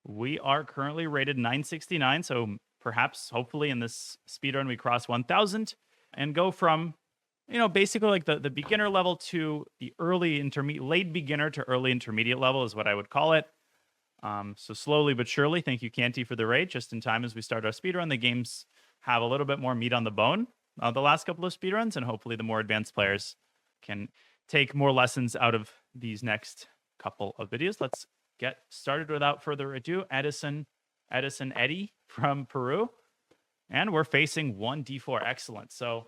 We are currently rated 969, so perhaps, hopefully, in this speedrun, we cross 1,000 and go from, basically like the beginner level to the late beginner to early intermediate level is what I would call it. So slowly but surely, thank you, Canty, for the raid. Just in time as we start our speedrun, the games have a little bit more meat on the bone the last couple of speedruns, and hopefully the more advanced players can take more lessons out of these next couple of videos. Let's get started without further ado. Edison Eddie from Peru. And we're facing 1d4. Excellent. So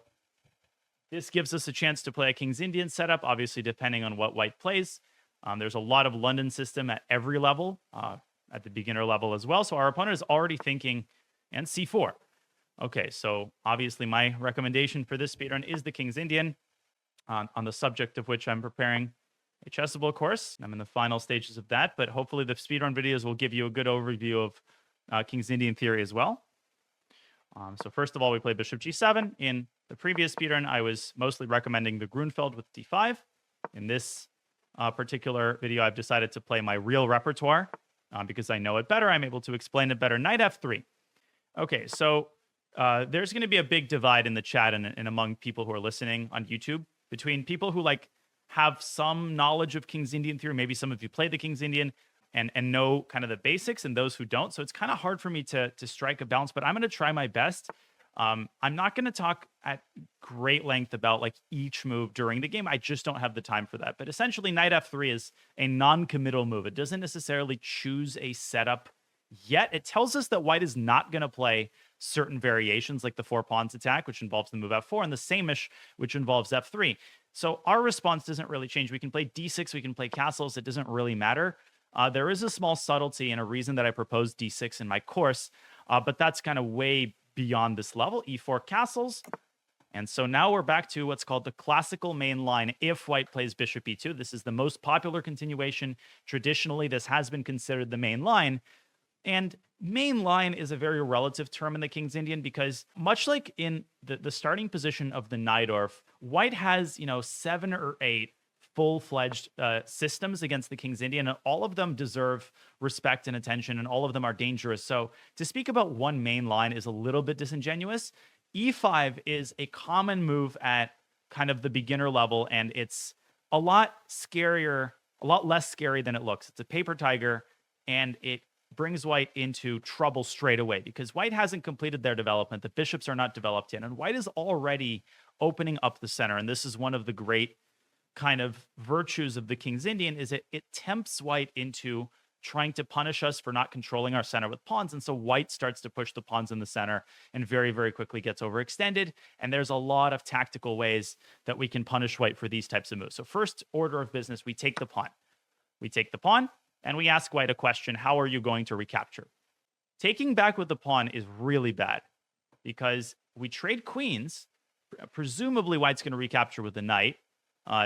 this gives us a chance to play a King's Indian setup, obviously depending on what white plays. There's a lot of London system at every level, at the beginner level as well. So our opponent is already thinking, and c4. Okay, so obviously my recommendation for this speedrun is the King's Indian, on the subject of which I'm preparing a chessable course. I'm in the final stages of that, but hopefully the speedrun videos will give you a good overview of King's Indian theory as well. So first of all, we play bishop g7. In the previous speedrun, I was mostly recommending the Grunfeld with d5. In this particular video, I've decided to play my real repertoire because I know it better. I'm able to explain it better. Knight f3. Okay, so there's going to be a big divide in the chat and among people who are listening on YouTube between people who have some knowledge of King's Indian theory. Maybe some of you play the King's Indian and know kind of the basics, and those who don't. So it's kind of hard for me to strike a balance, but I'm going to try my best. I'm not going to talk at great length about each move during the game. I just don't have the time for that. But essentially, knight f3 is a non-committal move. It doesn't necessarily choose a setup yet. It tells us that white is not going to play certain variations like the four pawns attack, which involves the move f4, and the same-ish, which involves f3. So our response doesn't really change. We can play d6, we can play castles. It doesn't really matter. There is a small subtlety and a reason that I proposed d6 in my course, but that's kind of way beyond this level. e4 castles. And so now we're back to what's called the classical main line if white plays bishop e2. This is the most popular continuation. Traditionally, this has been considered the main line. And main line is a very relative term in the King's Indian because much like in the starting position of the Najdorf, white has, 7 or 8 full-fledged systems against the King's Indian, and all of them deserve respect and attention, and all of them are dangerous. So to speak about one main line is a little bit disingenuous. E5 is a common move at kind of the beginner level, and it's a lot scarier, a lot less scary than it looks. It's a paper tiger, and it brings white into trouble straight away because white hasn't completed their development. The bishops are not developed yet, and white is already opening up the center. And this is one of the great kind of virtues of the King's Indian, is it tempts white into trying to punish us for not controlling our center with pawns. And so white starts to push the pawns in the center and very, very quickly gets overextended. And there's a lot of tactical ways that we can punish white for these types of moves. So first order of business, we take the pawn. We take the pawn and we ask white a question: how are you going to recapture? Taking back with the pawn is really bad because we trade queens. Presumably white's going to recapture with the knight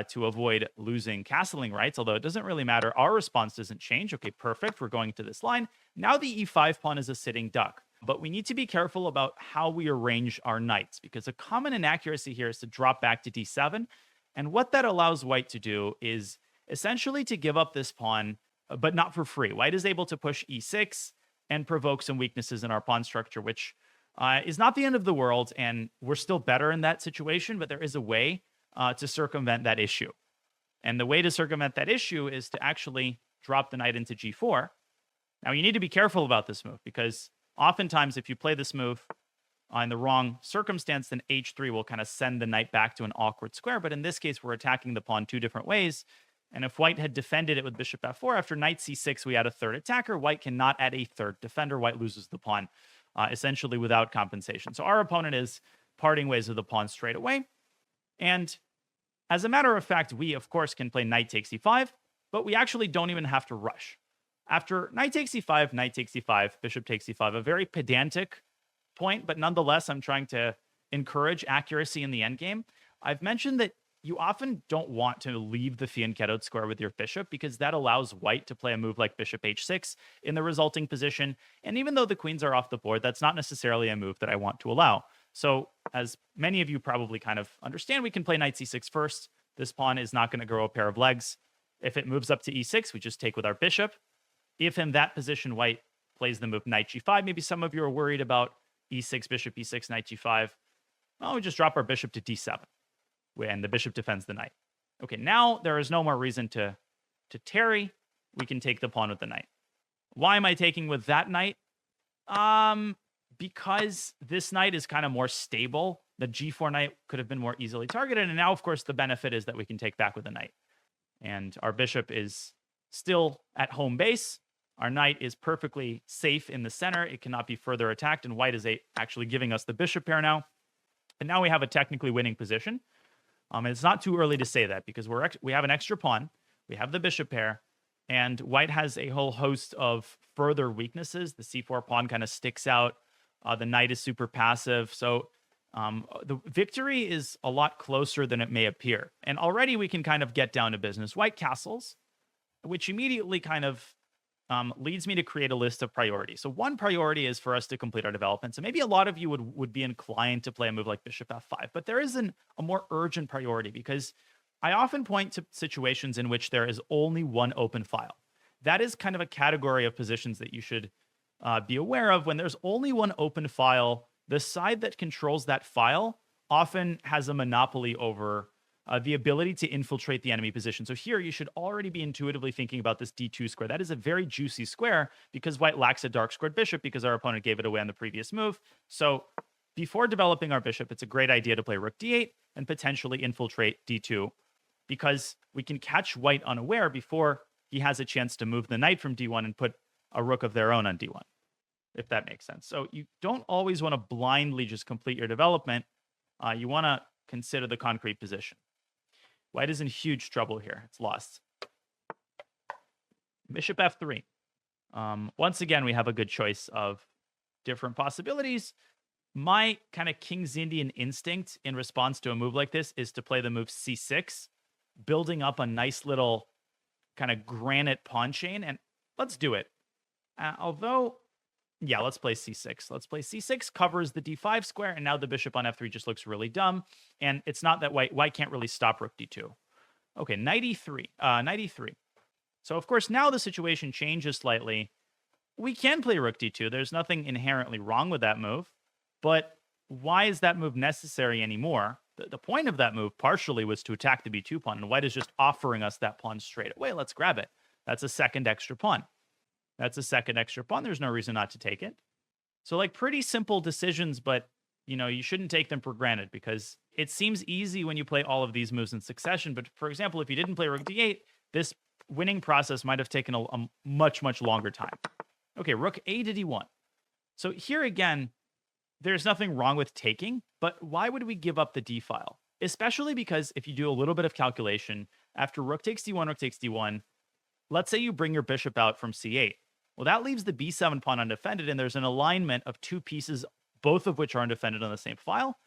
to avoid losing castling rights, although it doesn't really matter. Our response doesn't change. Okay, perfect. We're going to this line. Now the e5 pawn is a sitting duck, but we need to be careful about how we arrange our knights because a common inaccuracy here is to drop back to d7. And what that allows white to do is essentially to give up this pawn, but not for free. White is able to push e6 and provoke some weaknesses in our pawn structure, which is not the end of the world, and we're still better in that situation, but there is a way to circumvent that issue. And the way to circumvent that issue is to actually drop the knight into g4. Now, you need to be careful about this move because oftentimes if you play this move in the wrong circumstance, then h3 will kind of send the knight back to an awkward square. But in this case, we're attacking the pawn two different ways. And if white had defended it with bishop f4, after knight c6, we add a third attacker. White cannot add a third defender. White loses the pawn essentially without compensation. So our opponent is parting ways with the pawn straight away. And as a matter of fact, we, of course, can play knight takes e5, but we actually don't even have to rush. After knight takes e5, knight takes e5, bishop takes e5, a very pedantic point, but nonetheless, I'm trying to encourage accuracy in the endgame. I've mentioned that you often don't want to leave the fianchettoed square with your bishop because that allows white to play a move like bishop h6 in the resulting position. And even though the queens are off the board, that's not necessarily a move that I want to allow. So as many of you probably kind of understand, we can play knight c6 first. This pawn is not going to grow a pair of legs. If it moves up to e6, we just take with our bishop. If in that position white plays the move knight g5. Maybe some of you are worried about e6, bishop e6, knight g5. Well, we just drop our bishop to d7, and the bishop defends the knight. Okay, now there is no more reason to tarry. We can take the pawn with the knight. Why am I taking with that knight? Because this knight is kind of more stable. The g4 knight could have been more easily targeted. And now, of course, the benefit is that we can take back with the knight. And our bishop is still at home base. Our knight is perfectly safe in the center. It cannot be further attacked. And white is actually giving us the bishop pair now. And now we have a technically winning position. And it's not too early to say that because we have an extra pawn. We have the bishop pair. And white has a whole host of further weaknesses. The c4 pawn kind of sticks out. The knight is super passive. So the victory is a lot closer than it may appear. And already we can kind of get down to business. White castles, which immediately kind of leads me to create a list of priorities. So one priority is for us to complete our development. So maybe a lot of you would be inclined to play a move like bishop f5. But there is a more urgent priority because I often point to situations in which there is only one open file. That is kind of a category of positions that you should be aware of. When there's only one open file, the side that controls that file often has a monopoly over the ability to infiltrate the enemy position. So here you should already be intuitively thinking about this d2 square. That is a very juicy square because white lacks a dark squared bishop because our opponent gave it away on the previous move. So before developing our bishop, it's a great idea to play rook d8 and potentially infiltrate d2 because we can catch white unaware before he has a chance to move the knight from d1 and put a rook of their own on d1, if that makes sense. So you don't always want to blindly just complete your development. You want to consider the concrete position. White is in huge trouble here. It's lost. Bishop f3. Once again, we have a good choice of different possibilities. My kind of King's Indian instinct in response to a move like this is to play the move c6, building up a nice little kind of granite pawn chain. And let's do it. Yeah, let's play c6. Let's play c6, covers the d5 square, and now the bishop on f3 just looks really dumb. And it's not that white can't really stop rook d2. Okay, knight e3. Knight e3. So, of course, now the situation changes slightly. We can play rook d2. There's nothing inherently wrong with that move. But why is that move necessary anymore? The point of that move partially was to attack the b2 pawn, and white is just offering us that pawn straight away. Let's grab it. That's a second extra pawn. That's a second extra pawn. There's no reason not to take it. So like pretty simple decisions, but you shouldn't take them for granted because it seems easy when you play all of these moves in succession. But for example, if you didn't play rook d8, this winning process might have taken a much, much longer time. Okay, rook a to d1. So here again, there's nothing wrong with taking, but why would we give up the d file? Especially because if you do a little bit of calculation, after rook takes d1, let's say you bring your bishop out from c8. Well, that leaves the b7 pawn undefended, and there's an alignment of two pieces, both of which are undefended on the same file.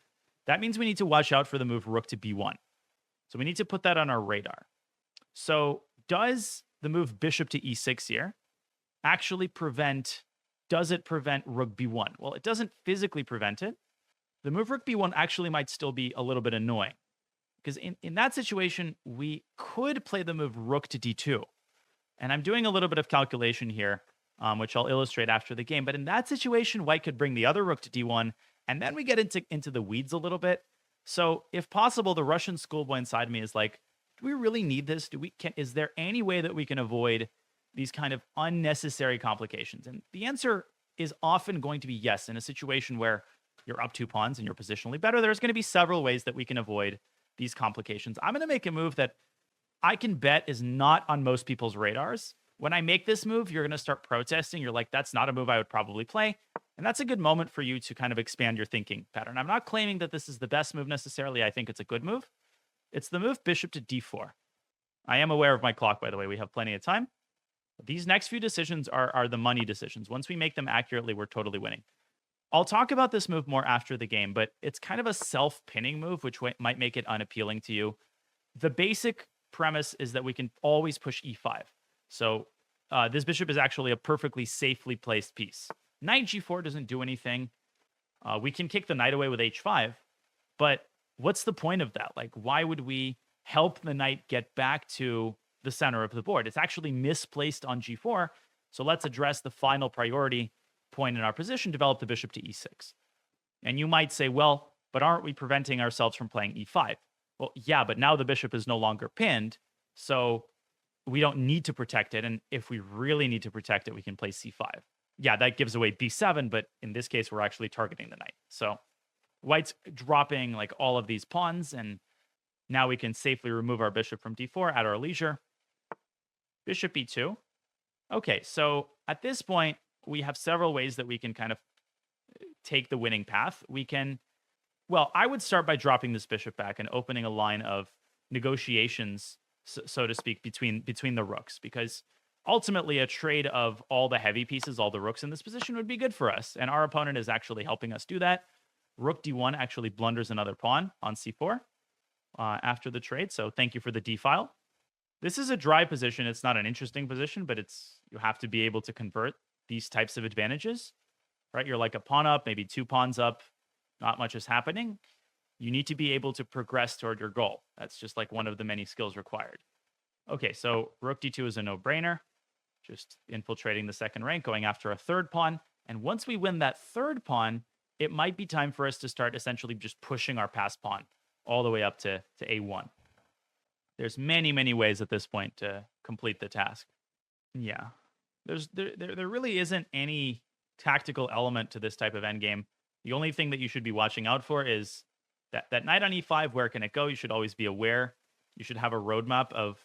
That means we need to watch out for the move rook to b1. So we need to put that on our radar. So does the move bishop to e6 here actually does it prevent rook b1? Well, it doesn't physically prevent it. The move rook b1 actually might still be a little bit annoying because in that situation, we could play the move rook to d2. And I'm doing a little bit of calculation here, which I'll illustrate after the game. But in that situation, white could bring the other rook to d1, and then we get into the weeds a little bit. So if possible, the Russian schoolboy inside me is like, do we really need this? Is there any way that we can avoid these kind of unnecessary complications? And the answer is often going to be yes. In a situation where you're up 2 pawns and you're positionally better, there's going to be several ways that we can avoid these complications. I'm going to make a move that I can bet is not on most people's radars. When I make this move, you're going to start protesting. You're like, that's not a move I would probably play. And that's a good moment for you to kind of expand your thinking pattern. I'm not claiming that this is the best move necessarily. I think it's a good move. It's the move bishop to d4. I am aware of my clock, by the way. We have plenty of time. These next few decisions are the money decisions. Once we make them accurately, we're totally winning. I'll talk about this move more after the game, but it's kind of a self-pinning move, which might make it unappealing to you. The basic premise is that we can always push e5. So this bishop is actually a perfectly safely placed piece. Knight g4 doesn't do anything. We can kick the knight away with h5, but what's the point of that? Like, why would we help the knight get back to the center of the board? It's actually misplaced on g4, So let's address the final priority point in our position, develop the bishop to e6. And you might say, well, but aren't we preventing ourselves from playing e5? Well, yeah, but now the bishop is no longer pinned, so we don't need to protect it. And if we really need to protect it, we can play c5. Yeah, that gives away b7, but in this case, we're actually targeting the knight. So white's dropping like all of these pawns, and now we can safely remove our bishop from d4 at our leisure. Bishop e2. Okay, so at this point, we have several ways that we can kind of take the winning path. We can, well, I would start by dropping this bishop back and opening a line of negotiations, so to speak, between the rooks, because ultimately a trade of all the heavy pieces, all the rooks in this position would be good for us, and our opponent is actually helping us do that. Rook d1 actually blunders another pawn on c4 after the trade, so thank you for the d file. This is a dry position. It's not an interesting position, but you have to be able to convert these types of advantages, right? You're like a pawn up, maybe 2 pawns up, not much is happening. You need to be able to progress toward your goal. That's just like one of the many skills required. Okay, so rook d2 is a no-brainer. Just infiltrating the second rank, going after a third pawn. And once we win that third pawn, it might be time for us to start essentially just pushing our passed pawn all the way up to a1. There's many, many ways at this point to complete the task. Yeah. There really isn't any tactical element to this type of endgame. The only thing that you should be watching out for is that knight on e5, where can it go? You should always be aware. You should have a roadmap of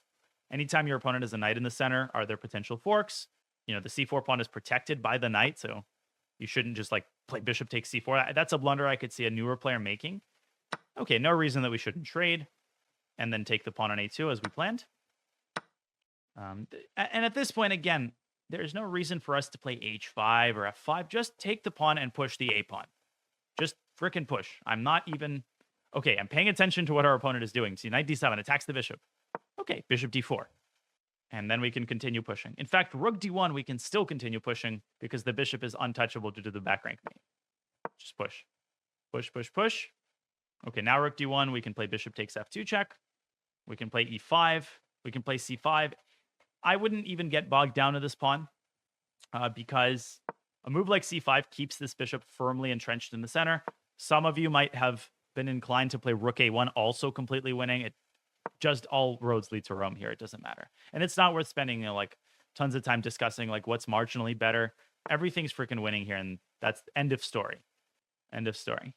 anytime your opponent has a knight in the center, are there potential forks? You know, the c4 pawn is protected by the knight, so you shouldn't just like play bishop takes c4. That's a blunder I could see a newer player making. Okay, no reason that we shouldn't trade and then take the pawn on a2 as we planned. And at this point, again, there's no reason for us to play h5 or f5. Just take the pawn and push the a pawn. Just frickin' push. I'm not even... Okay, I'm paying attention to what our opponent is doing. See, knight d7 attacks the bishop. Okay, bishop d4. And then we can continue pushing. In fact, rook d1, we can still continue pushing because the bishop is untouchable due to the back rank mate. Just push. Push, push, push. Okay, now rook d1, we can play bishop takes f2 check. We can play e5. We can play c5. I wouldn't even get bogged down to this pawn because a move like c5 keeps this bishop firmly entrenched in the center. Some of you might have been inclined to play rook a1, also completely winning. It just all roads lead to Rome here. It doesn't matter. And it's not worth spending like tons of time discussing like what's marginally better. Everything's freaking winning here, and that's end of story. End of story.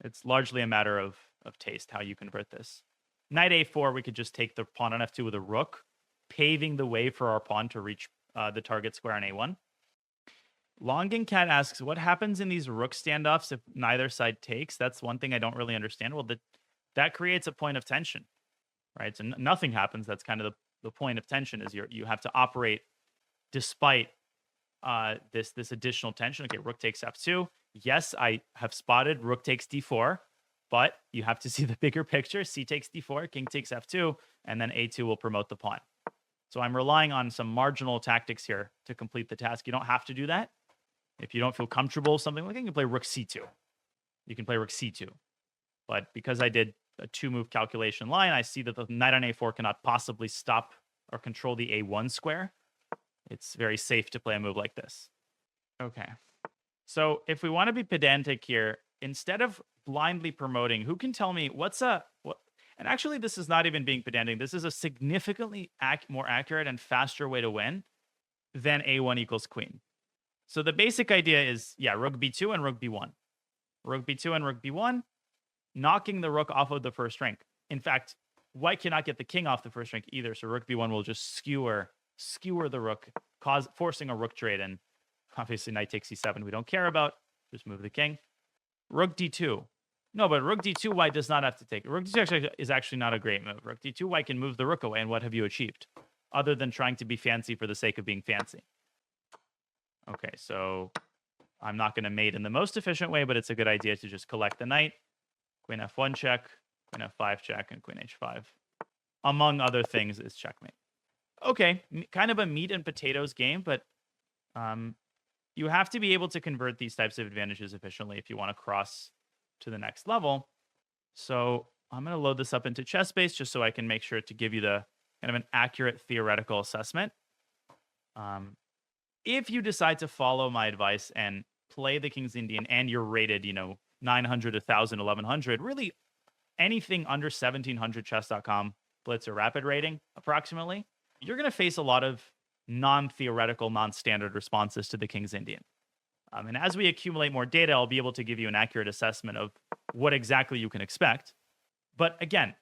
It's largely a matter of taste, how you convert this. Knight a4, we could just take the pawn on f2 with a rook, paving the way for our pawn to reach the target square on a1. Longing Cat asks, what happens in these rook standoffs if neither side takes? That's one thing I don't really understand. Well, that creates a point of tension, right? So nothing happens. That's kind of the point of tension is you have to operate despite this additional tension. Okay, rook takes f2. Yes, I have spotted rook takes d4, but you have to see the bigger picture. C takes d4, king takes f2, and then a2 will promote the pawn. So I'm relying on some marginal tactics here to complete the task. You don't have to do that. If you don't feel comfortable with something like that, you can play rook c2. You can play rook c2. But because I did a 2-move calculation line, I see that the knight on a4 cannot possibly stop or control the a1 square. It's very safe to play a move like this. Okay. So if we want to be pedantic here, instead of blindly promoting, who can tell me what? And actually, this is not even being pedantic. This is a significantly more accurate and faster way to win than a1 equals queen. So the basic idea is, yeah, rook b2 and rook b1. Rook b2 and rook b1, knocking the rook off of the first rank. In fact, white cannot get the king off the first rank either, so rook b1 will just skewer the rook, forcing a rook trade, and obviously knight takes c7 we don't care about. Just move the king. Rook d2. No, but rook d2 white does not have to take it. Rook d2 is actually not a great move. Rook d2 white can move the rook away, and what have you achieved? Other than trying to be fancy for the sake of being fancy. Okay, so I'm not going to mate in the most efficient way, but it's a good idea to just collect the knight. Queen f1 check, queen f5 check, and queen h5. Among other things is checkmate. Okay, kind of a meat and potatoes game, but you have to be able to convert these types of advantages efficiently if you want to cross to the next level. So I'm going to load this up into ChessBase just so I can make sure to give you the kind of an accurate theoretical assessment. If you decide to follow my advice and play the King's Indian and you're rated, 900, 1,000, 1,100, really anything under 1,700 chess.com blitz or rapid rating, approximately, you're going to face a lot of non-theoretical, non-standard responses to the King's Indian. And as we accumulate more data, I'll be able to give you an accurate assessment of what exactly you can expect. But again,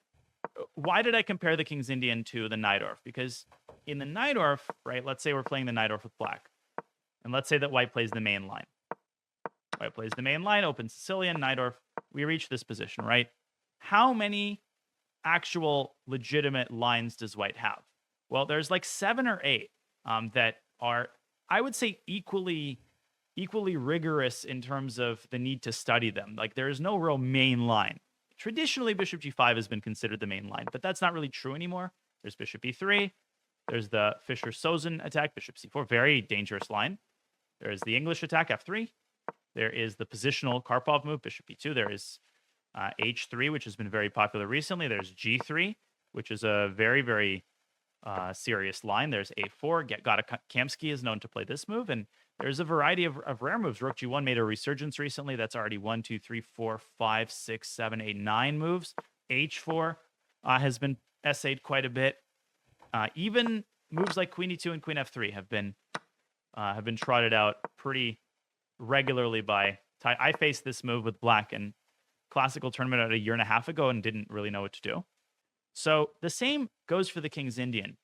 why did I compare the King's Indian to the Najdorf? Because in the Najdorf, right, let's say we're playing the Najdorf with black. And let's say that white plays the main line. White plays the main line, open Sicilian, Najdorf. We reach this position, right? How many actual legitimate lines does white have? Well, there's like 7 or 8 that are, I would say, equally rigorous in terms of the need to study them. Like there is no real main line. Traditionally, bishop g5 has been considered the main line, but that's not really true anymore. There's bishop e3. There's the Fischer-Sozin attack, bishop c4, very dangerous line. There's the English attack, f3. There is the positional Karpov move, bishop e2. There is h3, which has been very popular recently. There's g3, which is a very, very serious line. There's a4. Gata Kamsky is known to play this move, and there's a variety of rare moves. Rook g1 made a resurgence recently. That's already 1, 2, 3, 4, 5, 6, 7, 8, 9 moves. h4 has been essayed quite a bit. Even moves like queen e2 and queen f3 have been trotted out pretty regularly by I faced this move with black in classical tournament about a year and a half ago and didn't really know what to do. So the same goes for the King's Indian.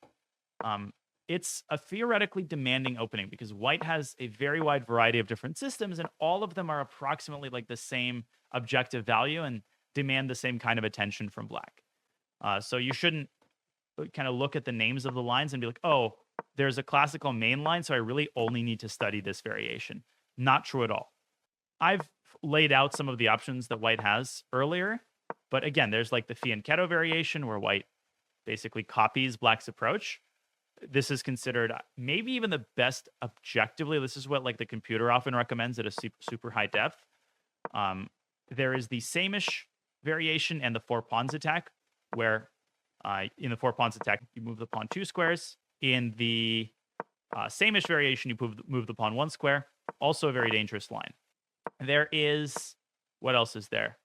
It's a theoretically demanding opening because white has a very wide variety of different systems, and all of them are approximately like the same objective value and demand the same kind of attention from black. So you shouldn't kind of look at the names of the lines and be like, oh, there's a classical main line, so I really only need to study this variation. Not true at all. I've laid out some of the options that white has earlier, but again, there's like the fianchetto variation where white basically copies black's approach. This is considered maybe even the best objectively. This is what like the computer often recommends at a super high depth. There is the same-ish variation and the 4 pawns attack, where in the 4 pawns attack, you move the pawn 2 squares. In the same-ish variation, you move the pawn 1 square. Also a very dangerous line. There is, what else is there?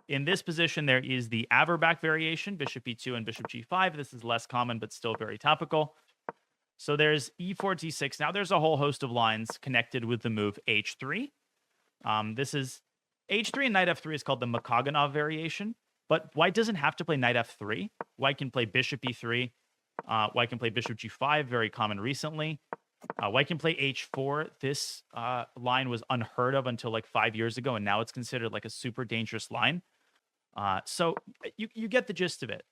In this position, there is the Averbach variation, bishop e2 and bishop g5. This is less common, but still very topical. So there's e4, d6. Now there's a whole host of lines connected with the move h3. This is h3 and knight f3 is called the Makaganov variation, but white doesn't have to play knight f3. White can play bishop e3. White can play bishop g5, very common recently. White can play h4. This line was unheard of until like 5 years ago, and now it's considered like a super dangerous line. So you get the gist of it.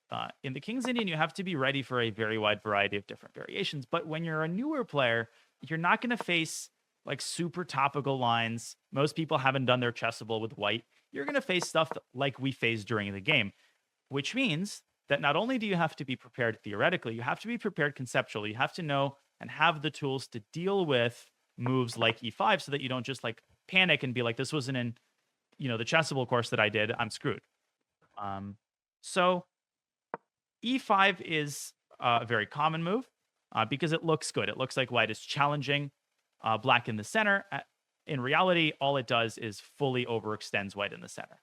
In the King's Indian, you have to be ready for a very wide variety of different variations. But when you're a newer player, you're not going to face like super topical lines. Most people haven't done their chessable with white. You're going to face stuff like we faced during the game, which means that not only do you have to be prepared theoretically, you have to be prepared conceptually. You have to know and have the tools to deal with moves like e5 so that you don't just like panic and be like, this wasn't in, the chessable course that I did. I'm screwed. So e5 is a very common move because it looks good. It looks like white is challenging black in the center. In reality, all it does is fully overextends white in the center.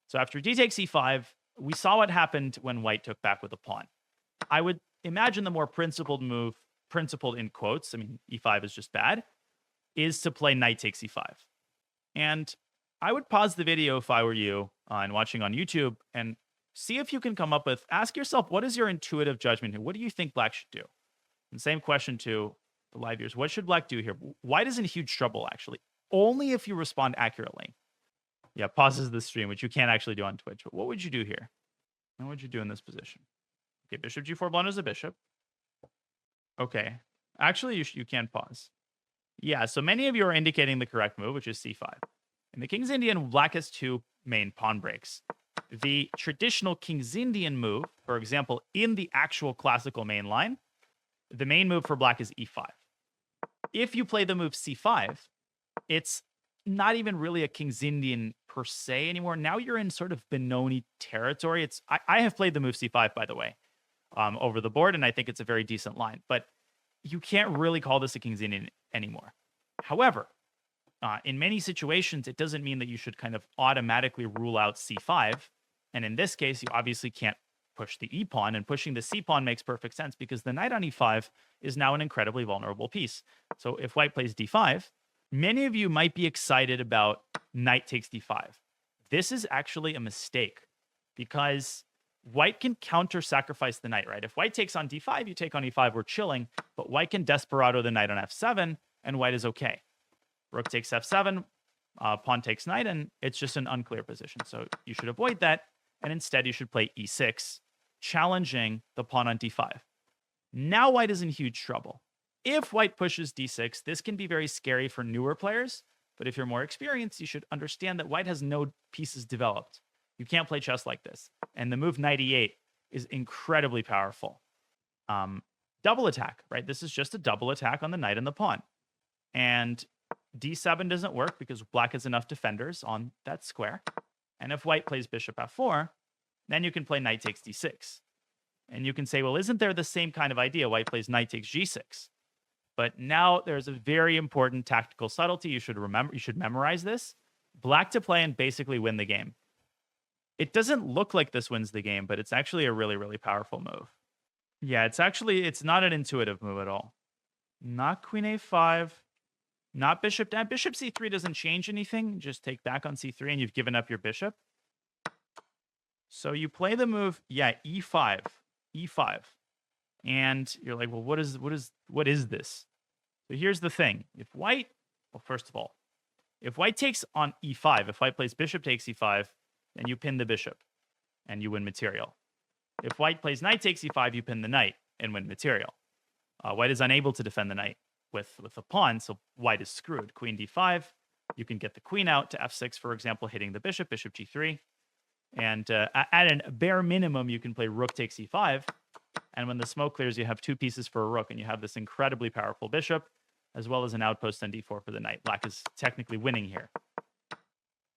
So after d takes e5, we saw what happened when white took back with a pawn. I would imagine the more principled move, principled in quotes, I mean, e5 is just bad, is to play knight takes e5. And I would pause the video if I were you and watching on YouTube and see if you can come up with, ask yourself, what is your intuitive judgment here? What do you think black should do? And same question to the live viewers. What should black do here? White is in huge trouble, actually. Only if you respond accurately. Yeah, pauses the stream, which you can't actually do on Twitch. But what would you do here? What would you do in this position? Okay, bishop g4 blunders a bishop. Okay. Actually, you can pause. Yeah, so many of you are indicating the correct move, which is c5. In the King's Indian, black has 2 main pawn breaks. The traditional King's Indian move, for example, in the actual classical main line, the main move for black is e5. If you play the move c5, it's not even really a King's Indian per se anymore. Now you're in sort of Benoni territory. I have played the move c5, by the way, over the board, and I think it's a very decent line. But you can't really call this a King's Indian anymore. However, in many situations, it doesn't mean that you should kind of automatically rule out c5. And in this case, you obviously can't push the e pawn, and pushing the c pawn makes perfect sense because the knight on e5 is now an incredibly vulnerable piece. So if white plays d5, many of you might be excited about knight takes d5. This is actually a mistake because white can counter-sacrifice the knight, right? If white takes on d5, you take on e5, we're chilling, but white can desperado the knight on f7, and white is okay. Rook takes f7, pawn takes knight, and it's just an unclear position. So you should avoid that, and instead you should play e6, challenging the pawn on d5. Now white is in huge trouble. If white pushes d6, this can be very scary for newer players, but if you're more experienced, you should understand that white has no pieces developed. You can't play chess like this. And the move knight e8 is incredibly powerful. Double attack, right? This is just a double attack on the knight and the pawn. And d7 doesn't work because black has enough defenders on that square. And if white plays bishop f4, then you can play knight takes d6. And you can say, well, isn't there the same kind of idea? White plays knight takes g6. But now there's a very important tactical subtlety. You should remember, you should memorize this. Black to play and basically win the game. It doesn't look like this wins the game, but it's actually a really, really powerful move. Yeah, it's not an intuitive move at all. Not queen a5, not bishop down. Bishop c3 doesn't change anything. Just take back on c3 and you've given up your bishop. So you play the move, yeah, e5, e5. And you're like, well, what is this? So here's the thing. First of all, if white takes on e5, if white plays bishop takes e5, then you pin the bishop and you win material. If white plays knight takes e5, you pin the knight and win material. White is unable to defend the knight with a pawn, so white is screwed. Queen d5, you can get the queen out to f6, for example, hitting the bishop, bishop g3. And at a bare minimum, you can play rook takes e5. And when the smoke clears, you have two pieces for a rook, and you have this incredibly powerful bishop, as well as an outpost on d4 for the knight. Black is technically winning here.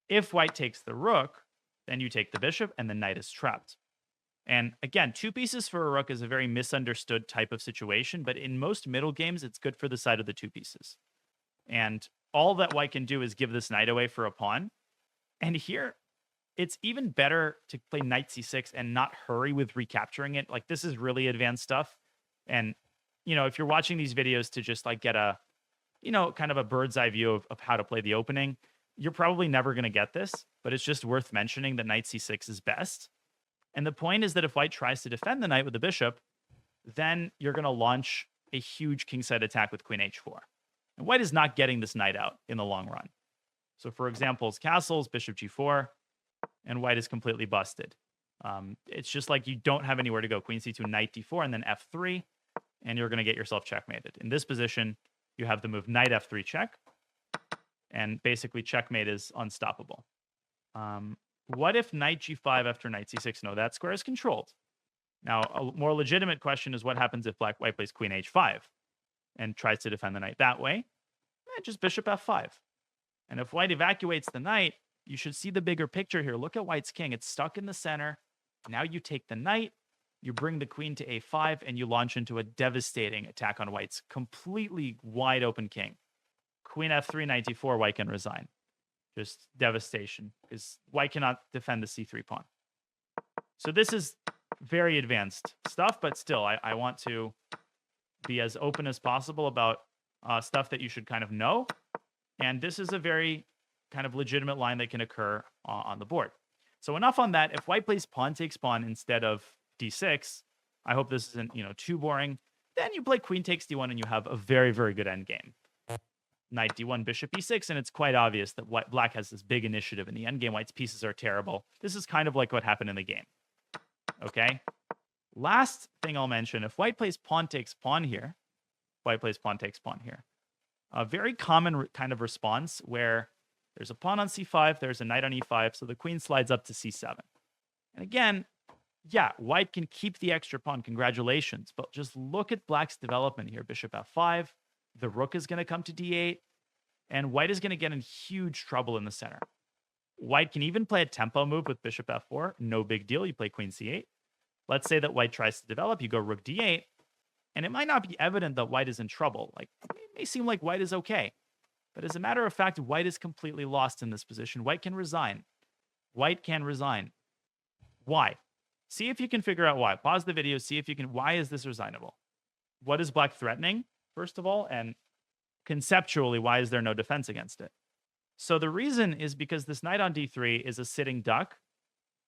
If white takes the rook, then you take the bishop, and the knight is trapped. And again, two pieces for a rook is a very misunderstood type of situation, but in most middle games, it's good for the side of the two pieces. And all that white can do is give this knight away for a pawn. And here, it's even better to play knight c6 and not hurry with recapturing it. Like, this is really advanced stuff. And, if you're watching these videos to just like get a, kind of a bird's eye view of how to play the opening, you're probably never going to get this, but it's just worth mentioning that knight c6 is best. And the point is that if white tries to defend the knight with the bishop, then you're going to launch a huge kingside attack with queen h4. And white is not getting this knight out in the long run. So for examples, castles, bishop g4, and white is completely busted. It's just like you don't have anywhere to go. Queen c2, knight d4, and then f3, and you're going to get yourself checkmated. In this position, you have the move knight f3 check, and basically checkmate is unstoppable. What if knight g5 after knight c6? No, that square is controlled. Now, a more legitimate question is what happens if white plays queen h5 and tries to defend the knight that way? Just bishop f5. And if white evacuates the knight, you should see the bigger picture here. Look at white's king. It's stuck in the center. Now you take the knight, you bring the queen to a5, and you launch into a devastating attack on white's completely wide open king. Queen f3, knight d4, white can resign. Just devastation, because white cannot defend the c3 pawn. So this is very advanced stuff, but still, I want to be as open as possible about stuff that you should kind of know. And this is a very kind of legitimate line that can occur on the board. So enough on that. If white plays pawn takes pawn instead of d6, I hope this isn't too boring. Then you play queen takes d1, and you have a very, very good endgame. Knight d1, bishop e6, and it's quite obvious that black has this big initiative in the endgame. White's pieces are terrible. This is kind of like what happened in the game. Okay? Last thing I'll mention, if white plays pawn takes pawn here, white plays pawn takes pawn here. A very common kind of response where there's a pawn on c5, there's a knight on e5, so the queen slides up to c7. And again, yeah, white can keep the extra pawn. Congratulations. But just look at black's development here. Bishop f5. The rook is going to come to d8, and white is going to get in huge trouble in the center. White can even play a tempo move with bishop f4. No big deal. You play queen c8. Let's say that white tries to develop. You go rook d8, and it might not be evident that white is in trouble. Like, may seem like white is okay. But as a matter of fact, white is completely lost in this position. White can resign. White can resign. Why? See if you can figure out why. Pause the video, see if you can. Why is this resignable? What is black threatening, first of all? And conceptually, why is there no defense against it? So the reason is because this knight on d3 is a sitting duck.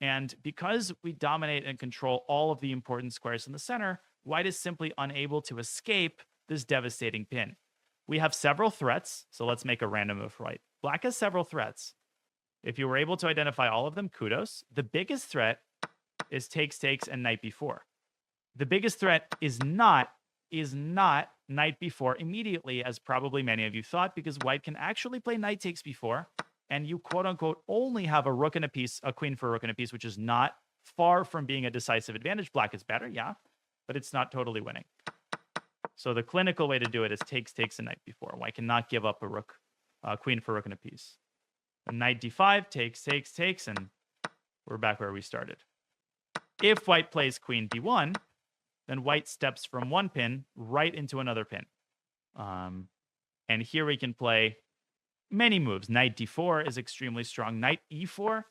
And because we dominate and control all of the important squares in the center, white is simply unable to escape this devastating pin. We have several threats, so let's make a random move for white. Black has several threats. If you were able to identify all of them, kudos. The biggest threat is takes, and knight b4. The biggest threat is not knight b4 immediately, as probably many of you thought, because white can actually play knight takes b4, and you quote-unquote only have a rook and a piece, a queen for a rook and a piece, which is not far from being a decisive advantage. Black is better, yeah, but it's not totally winning. So the clinical way to do it is takes, and knight b4. White cannot give up a rook, queen for rook and a piece. And knight d5, takes, and we're back where we started. If white plays queen d1, then white steps from one pin right into another pin. And here we can play many moves. Knight d4 is extremely strong. Knight e4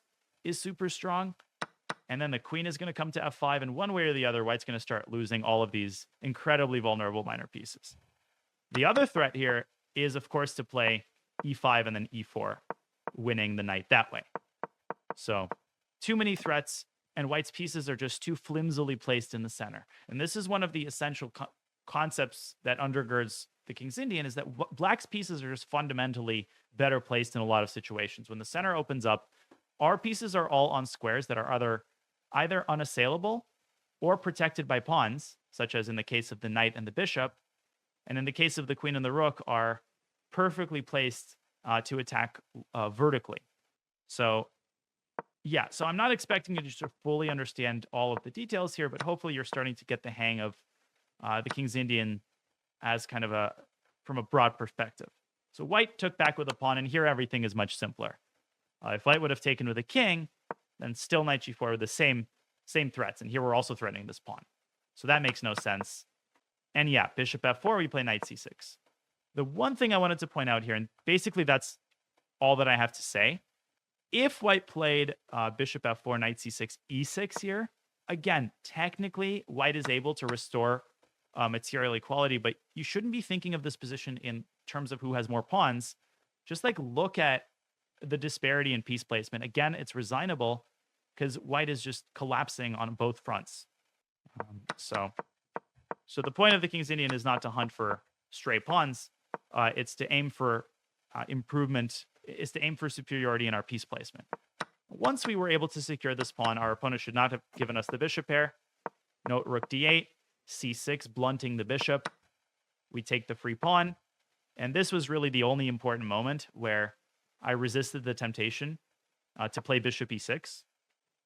is super strong. And then the queen is going to come to f5, and one way or the other, white's going to start losing all of these incredibly vulnerable minor pieces. The other threat here is, of course, to play e5 and then e4, winning the knight that way. So too many threats, and white's pieces are just too flimsily placed in the center. And this is one of the essential concepts that undergirds the King's Indian, is that black's pieces are just fundamentally better placed in a lot of situations. When the center opens up, our pieces are all on squares that are either unassailable or protected by pawns, such as in the case of the knight and the bishop, and in the case of the queen and the rook, are perfectly placed to attack vertically. So yeah, so I'm not expecting you to just fully understand all of the details here, but hopefully you're starting to get the hang of the King's Indian as kind of from a broad perspective. So white took back with a pawn, and here everything is much simpler. If white would have taken with a king, then still knight g4 with the same threats, and here we're also threatening this pawn. So that makes no sense. And yeah, bishop f4, we play knight c6. The one thing I wanted to point out here, and basically that's all that I have to say, if white played bishop f4, knight c6, e6 here, again, technically, white is able to restore material equality, but you shouldn't be thinking of this position in terms of who has more pawns. Just like look at the disparity in piece placement. Again, it's resignable because white is just collapsing on both fronts. So the point of the King's Indian is not to hunt for stray pawns. It's to aim for improvement. Is to aim for superiority in our piece placement. Once we were able to secure this pawn, our opponent should not have given us the bishop pair. Note rook d8, c6, blunting the bishop. We take the free pawn. And this was really the only important moment where I resisted the temptation to play bishop e6.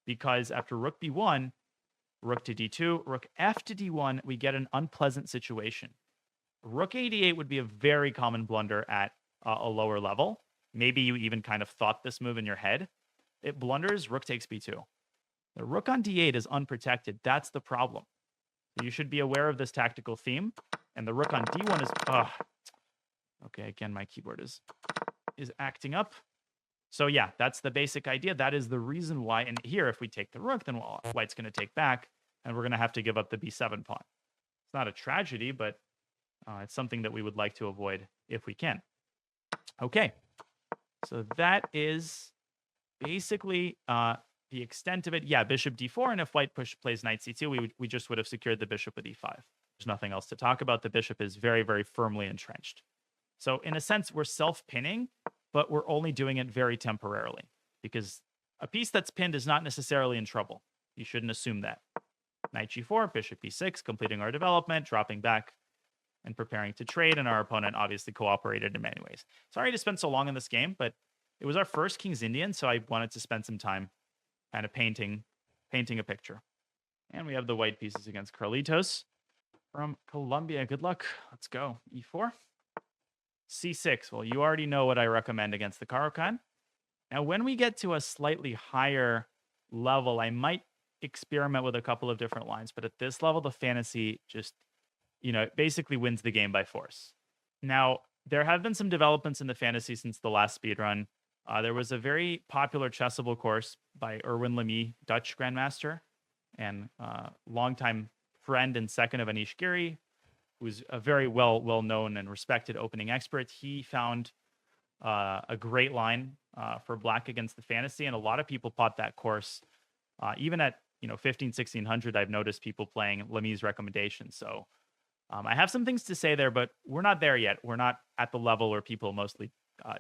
Because after rook b1, rook to d2, rook f to d1, we get an unpleasant situation. Rook a8 would be a very common blunder at a lower level. Maybe you even kind of thought this move in your head. It blunders, rook takes b2. The rook on d8 is unprotected. That's the problem. You should be aware of this tactical theme. And the rook on d1 is... Okay, again, my keyboard is acting up. So yeah, that's the basic idea. That is the reason why. And here, if we take the rook, then white's going to take back, and we're going to have to give up the b7 pawn. It's not a tragedy, but it's something that we would like to avoid if we can. Okay, so that is basically the extent of it. Yeah, bishop d4, and if white plays knight c2, we just would have secured the bishop with e5. There's nothing else to talk about. The bishop is very, very firmly entrenched. So in a sense, we're self-pinning, but we're only doing it very temporarily, because a piece that's pinned is not necessarily in trouble. You shouldn't assume that. Knight g4, bishop e6, completing our development, dropping back, and preparing to trade, and our opponent obviously cooperated in many ways. Sorry to spend so long in this game, but it was our first King's Indian, so I wanted to spend some time kind of painting a picture. And we have the white pieces against Carlitos from Colombia. Good luck. Let's go. e4. c6. Well, you already know what I recommend against the Caro-Kann. Now, when we get to a slightly higher level, I might experiment with a couple of different lines, but at this level, the fantasy just, it basically wins the game by force. Now, there have been some developments in the fantasy since the last speedrun. There was a very popular chessable course by Erwin Lamy, Dutch grandmaster, and longtime friend and second of Anish Giri, who's a very well known and respected opening expert. He found a great line for black against the fantasy, and a lot of people bought that course. Even at 15, 1600, I've noticed people playing Lamy's recommendations. So I have some things to say there, but we're not there yet. We're not at the level where people mostly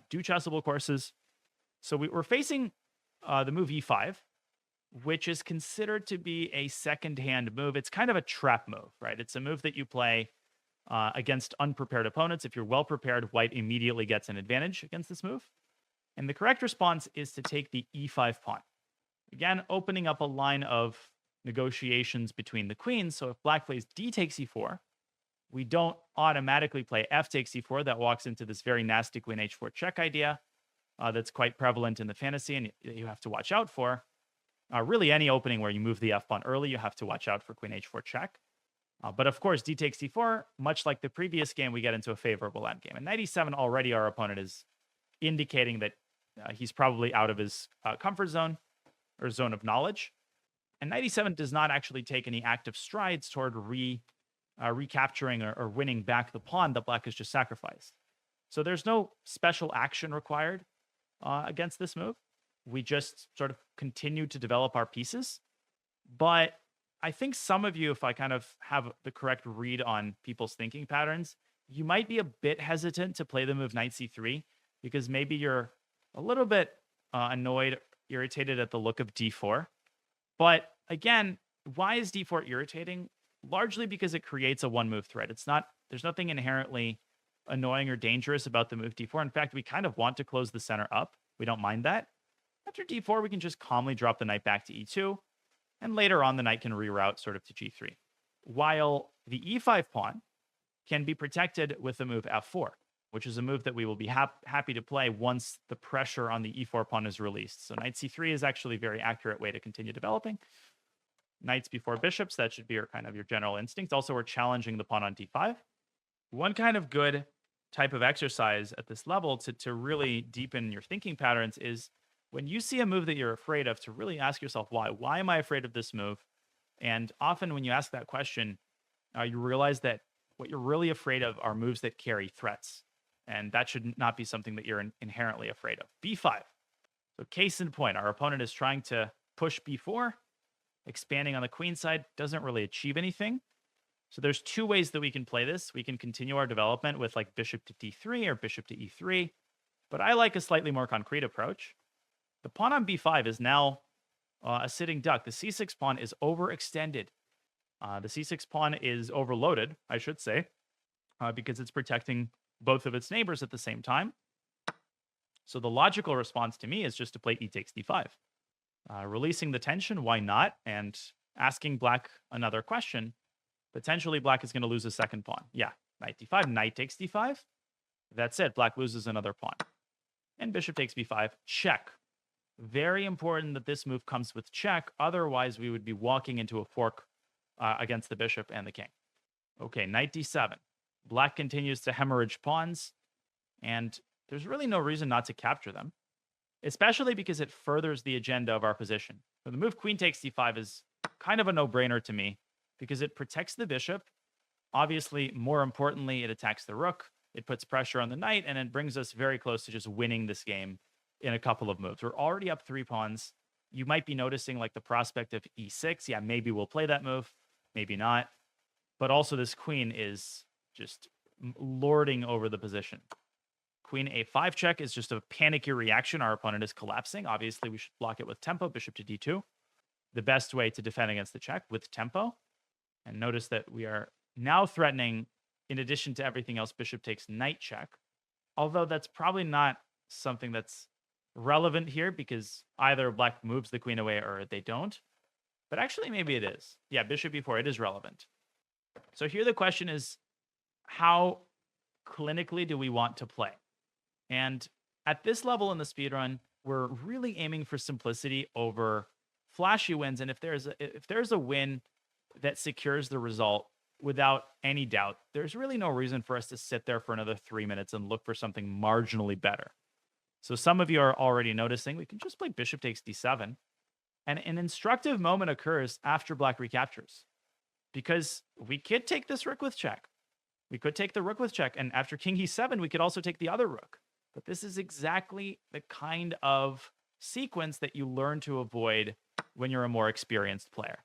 do chessable courses. So we're facing the move e5, which is considered to be a second-hand move. It's kind of a trap move, right? It's a move that you play against unprepared opponents. If you're well prepared, white immediately gets an advantage against this move. And the correct response is to take the e5 pawn. Again, opening up a line of negotiations between the queens. So if black plays d takes e4, we don't automatically play f takes e4. That walks into this very nasty queen h4 check idea that's quite prevalent in the fantasy and you have to watch out for. Really, any opening where you move the f pawn early, you have to watch out for queen h4 check. But of course, d takes d4, much like the previous game, we get into a favorable endgame. And knight e7, already our opponent is indicating that he's probably out of his comfort zone or zone of knowledge. And knight e7 does not actually take any active strides toward recapturing or winning back the pawn that black has just sacrificed. So there's no special action required against this move. We just sort of continue to develop our pieces. But I think some of you, if I kind of have the correct read on people's thinking patterns, you might be a bit hesitant to play the move knight c3 because maybe you're a little bit annoyed, irritated at the look of d4. But again, why is d4 irritating? Largely because it creates a one-move threat. There's nothing inherently annoying or dangerous about the move d4. In fact, we kind of want to close the center up. We don't mind that. After d4, we can just calmly drop the knight back to e2. And later on, the knight can reroute sort of to g3. While the e5 pawn can be protected with the move f4, which is a move that we will be happy to play once the pressure on the e4 pawn is released. So knight c3 is actually a very accurate way to continue developing. Knights before bishops, that should be your general instinct. Also, we're challenging the pawn on d5. One kind of good type of exercise at this level to really deepen your thinking patterns is when you see a move that you're afraid of, to really ask yourself why. Why am I afraid of this move? And often when you ask that question, you realize that what you're really afraid of are moves that carry threats. And that should not be something that you're inherently afraid of. b5. So case in point, our opponent is trying to push b4. Expanding on the queen side doesn't really achieve anything. So there's two ways that we can play this. We can continue our development with like bishop to d3 or bishop to e3. But I like a slightly more concrete approach. The pawn on b5 is now a sitting duck. The c6 pawn is overextended. The c6 pawn is overloaded, I should say, because it's protecting both of its neighbors at the same time. So the logical response to me is just to play e takes d5. Releasing the tension, why not? And asking black another question. Potentially, black is going to lose a second pawn. Yeah, knight d5, knight takes d5. That's it. Black loses another pawn. And bishop takes b5, check. Very important that this move comes with check. Otherwise, we would be walking into a fork against the bishop and the king. Okay, knight d7. Black continues to hemorrhage pawns. And there's really no reason not to capture them, especially because it furthers the agenda of our position. So the move queen takes d5 is kind of a no-brainer to me because it protects the bishop. Obviously, more importantly, it attacks the rook. It puts pressure on the knight, and it brings us very close to just winning this game in a couple of moves. We're already up 3 pawns. You might be noticing like the prospect of e6. Yeah, maybe we'll play that move, maybe not. But also this queen is just lording over the position. Queen a5 check is just a panicky reaction. Our opponent is collapsing. Obviously, we should block it with tempo, bishop to d2. The best way to defend against the check with tempo. And notice that we are now threatening, in addition to everything else, bishop takes knight check. Although that's probably not something that's relevant here because either black moves the queen away or they don't. But actually, maybe it is. Yeah, bishop b4, it is relevant. So here the question is, how clinically do we want to play? And at this level in the speedrun, we're really aiming for simplicity over flashy wins. And if there's a win that secures the result, without any doubt, there's really no reason for us to sit there for another 3 minutes and look for something marginally better. So some of you are already noticing we can just play bishop takes d7. And an instructive moment occurs after black recaptures, because we could take this rook with check. We could take the rook with check. And after king e7, we could also take the other rook. But this is exactly the kind of sequence that you learn to avoid when you're a more experienced player.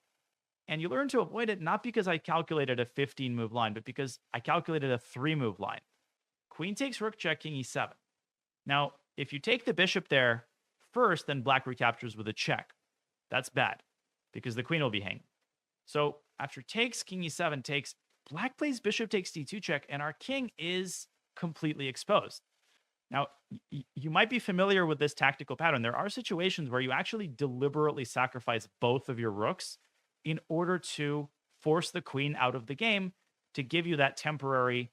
And you learn to avoid it not because I calculated a 15-move line, but because I calculated a 3-move line. Queen takes rook check, king e7. Now, if you take the bishop there first, then black recaptures with a check. That's bad, because the queen will be hanging. So after takes, king e7 takes, black plays bishop takes d2 check, and our king is completely exposed. Now, you might be familiar with this tactical pattern. There are situations where you actually deliberately sacrifice both of your rooks in order to force the queen out of the game to give you that temporary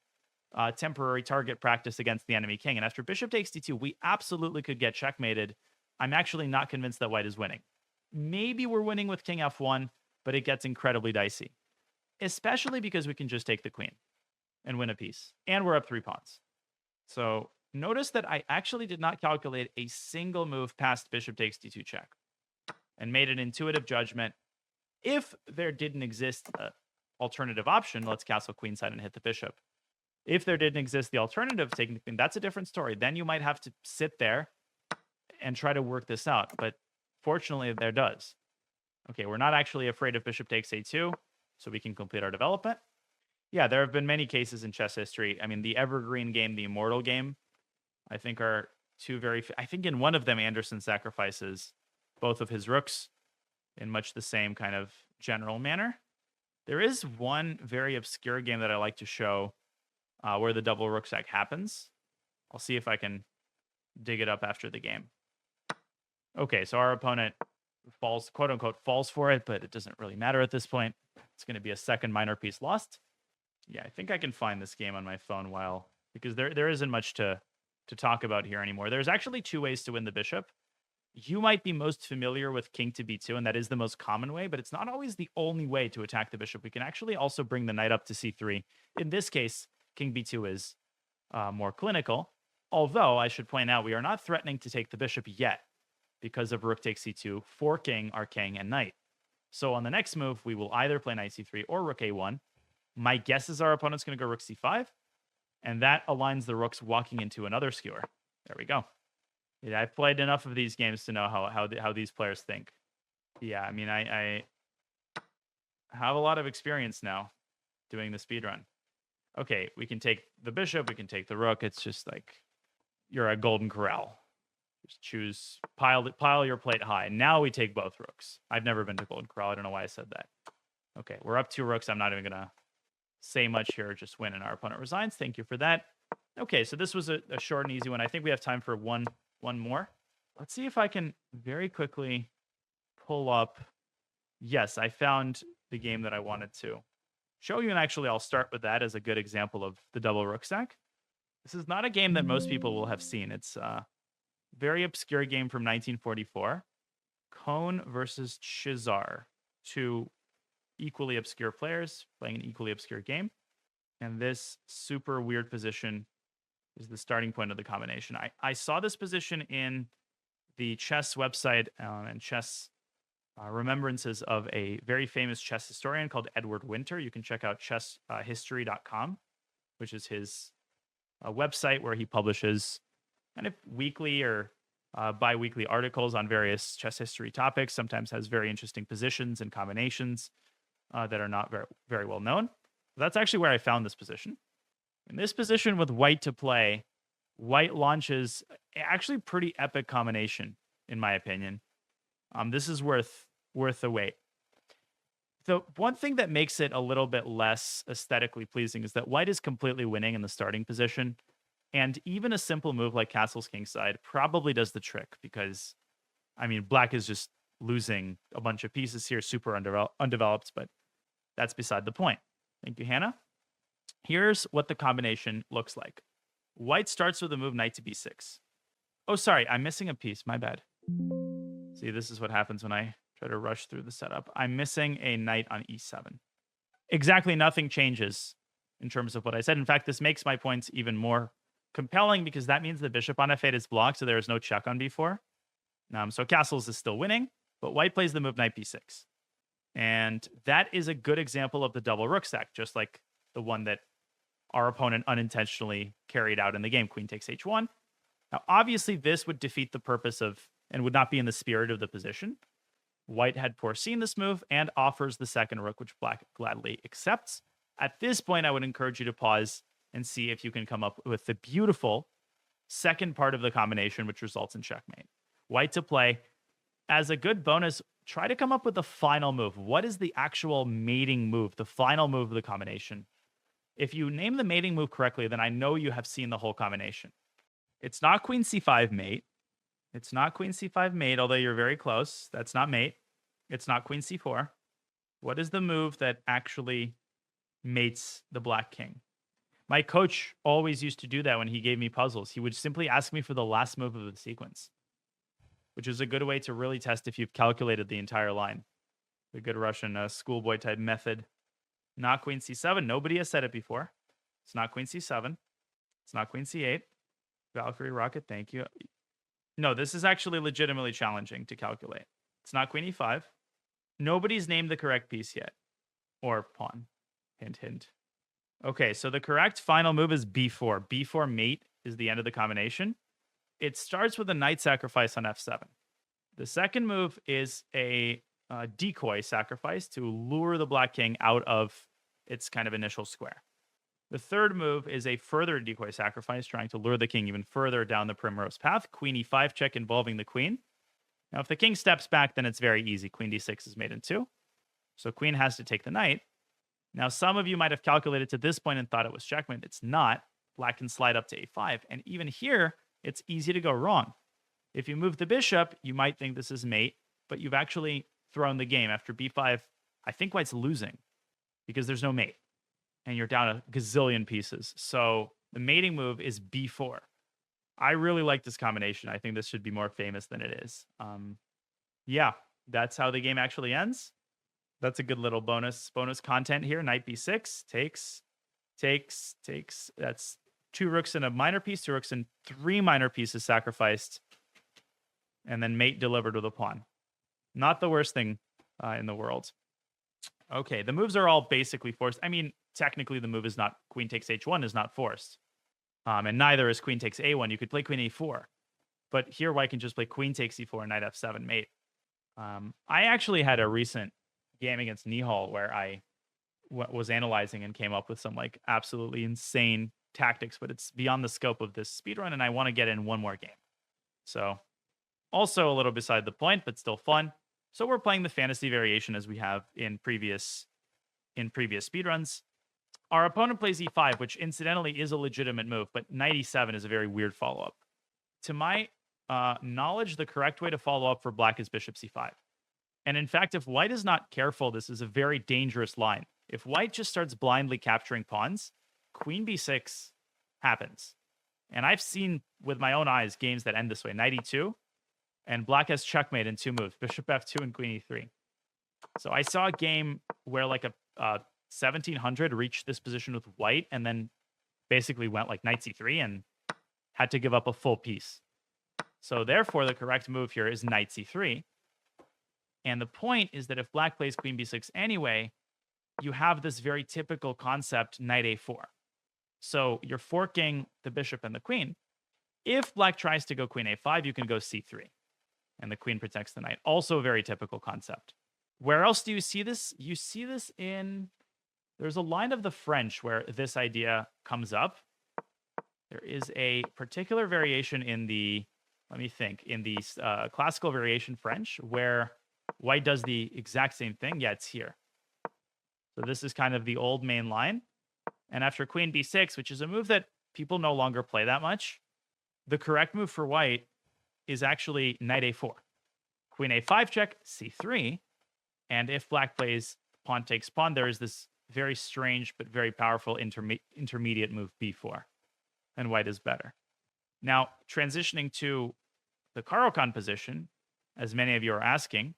target practice against the enemy king. And after bishop takes d2, we absolutely could get checkmated. I'm actually not convinced that white is winning. Maybe we're winning with king f1, but it gets incredibly dicey, especially because we can just take the queen and win a piece. And we're up 3 pawns. So notice that I actually did not calculate a single move past bishop takes d2 check and made an intuitive judgment. If there didn't exist an alternative option, let's castle queenside and hit the bishop. If there didn't exist the alternative of taking the queen, that's a different story. Then you might have to sit there and try to work this out. But fortunately, there does. Okay, we're not actually afraid of bishop takes a2, so we can complete our development. Yeah, there have been many cases in chess history. I mean, the evergreen game, the immortal game, I think are two very... I think in one of them, Anderson sacrifices both of his rooks in much the same kind of general manner. There is one very obscure game that I like to show where the double rook sack happens. I'll see if I can dig it up after the game. Okay, so our opponent falls, quote unquote, falls for it, but it doesn't really matter at this point. It's going to be a second minor piece lost. Yeah, I think I can find this game on my phone because there isn't much to talk about here anymore. There's actually 2 ways to win the bishop. You might be most familiar with king to b2, and that is the most common way, but it's not always the only way to attack the bishop. We can actually also bring the knight up to c3. In this case, king b2 is more clinical, although I should point out we are not threatening to take the bishop yet because of rook takes c2, forking our king and knight. So on the next move, we will either play knight c3 or rook a1. My guess is our opponent's going to go rook c5, and that aligns the rooks walking into another skewer. There we go. Yeah, I've played enough of these games to know how these players think. Yeah, I mean, I have a lot of experience now doing the speedrun. Okay, we can take the bishop, we can take the rook. It's just like you're a golden corral. Just choose, pile your plate high. Now we take both rooks. I've never been to golden corral. I don't know why I said that. Okay, we're up 2 rooks. I'm not even going to say much here. Just win, and our opponent resigns. Thank you for that. Okay, so this was a short and easy one. I think we have time for one more. Let's see if I can very quickly pull up. Yes, I found the game that I wanted to show you, and actually I'll start with that as a good example of the double rook stack. This is not a game that most people will have seen. It's a very obscure game from 1944. Cohn versus Chizar, 2 equally obscure players playing an equally obscure game. And this super weird position is the starting point of the combination. I saw this position in the chess website and chess remembrances of a very famous chess historian called Edward Winter. You can check out chesshistory.com, which is his website where he publishes kind of weekly or bi-weekly articles on various chess history topics, sometimes has very interesting positions and combinations that are not very, very well known. That's actually where I found this position. In this position with white to play, white launches actually pretty epic combination, in my opinion. This is worth the wait. The one thing that makes it a little bit less aesthetically pleasing is that white is completely winning in the starting position. And even a simple move like castles kingside probably does the trick because, I mean, black is just losing a bunch of pieces here, super undeveloped, but that's beside the point. Thank you, Hannah. Here's what the combination looks like. White starts with a move knight to b6. Oh, sorry, I'm missing a piece. My bad. See, this is what happens when I try to rush through the setup. I'm missing a knight on e7. exactly nothing changes in terms of what I said. In fact, this makes my points even more compelling because that means the bishop on f8 is blocked, so there is no check on b4. So castles is still winning, but white plays the move knight b6. And that is a good example of the double rook stack, just like the one that our opponent unintentionally carried out in the game. Queen takes h1. Now, obviously, this would defeat the purpose of, and would not be in the spirit of the position. White had foreseen this move and offers the second rook, which black gladly accepts. At this point, I would encourage you to pause and see if you can come up with the beautiful second part of the combination, which results in checkmate. White to play. As a good bonus, try to come up with the final move. What is the actual mating move, the final move of the combination? If you name the mating move correctly, then I know you have seen the whole combination. It's not queen c5 mate. It's not queen c5 mate, although you're very close. That's not mate. It's not queen c4. What is the move that actually mates the black king? My coach always used to do that when he gave me puzzles. He would simply ask me for the last move of the sequence, which is a good way to really test if you've calculated the entire line. The good Russian schoolboy type method. Not queen c7. Nobody has said it before. It's not queen c7. It's not queen c8. Valkyrie rocket, thank you. No, this is actually legitimately challenging to calculate. It's not queen e5. Nobody's named the correct piece yet. Or pawn. Hint, hint. Okay, so the correct final move is b4. b4 mate is the end of the combination. It starts with a knight sacrifice on f7. The second move is a decoy sacrifice to lure the black king out of its kind of initial square. The third move is a further decoy sacrifice, trying to lure the king even further down the primrose path. Queen e5 check involving the queen. Now, if the king steps back, then it's very easy. Queen d6 is made in two. So queen has to take the knight. Now, some of you might have calculated to this point and thought it was checkmate. It's not. Black can slide up to a5. And even here, it's easy to go wrong. If you move the bishop, you might think this is mate, but you've actually thrown the game. After b5, I think white's losing because there's no mate. And you're down a gazillion pieces. So the mating move is b4. I really like this combination. I think this should be more famous than it is. Yeah, that's how the game actually ends. That's a good little bonus content here. Knight b6 takes. That's two rooks and a minor piece, two rooks and three minor pieces sacrificed. And then mate delivered with a pawn. Not the worst thing in the world. Okay, the moves are all basically forced. I mean, technically the move is not queen takes h1 is not forced. And neither is queen takes a1. You could play queen a4. But here white can just play queen takes e4 and knight f7 mate. I actually had a recent game against Nihal where I was analyzing and came up with some like absolutely insane tactics, but it's beyond the scope of this speedrun, and I want to get in one more game. So also a little beside the point, but still fun. So we're playing the fantasy variation as we have in previous speedruns. Our opponent plays e5, which incidentally is a legitimate move, but knight e7 is a very weird follow-up. To my knowledge, the correct way to follow up for black is bishop c5. And in fact, if white is not careful, this is a very dangerous line. If white just starts blindly capturing pawns, queen b6 happens. And I've seen with my own eyes games that end this way. Knight e2, and black has checkmate in two moves, bishop f2 and queen e3. So I saw a game where like a 1700 reached this position with white and then basically went like knight c3 and had to give up a full piece. So therefore, the correct move here is knight c3. And the point is that if black plays queen b6 anyway, you have this very typical concept, knight a4. So you're forking the bishop and the queen. If black tries to go queen a5, you can go c3. And the queen protects the knight. Also a very typical concept. Where else do you see this? You see this in... There's a line of the French where this idea comes up. There is a particular variation in the... Let me think. In the classical variation French where white does the exact same thing. Yeah, it's here. So this is kind of the old main line. And after queen b6, which is a move that people no longer play that much, the correct move for white is actually knight a4. Queen a5 check, c3. And if black plays pawn takes pawn, there is this very strange but very powerful intermediate move b4. And white is better. Now, transitioning to the Caro-Kann position, as many of you are asking,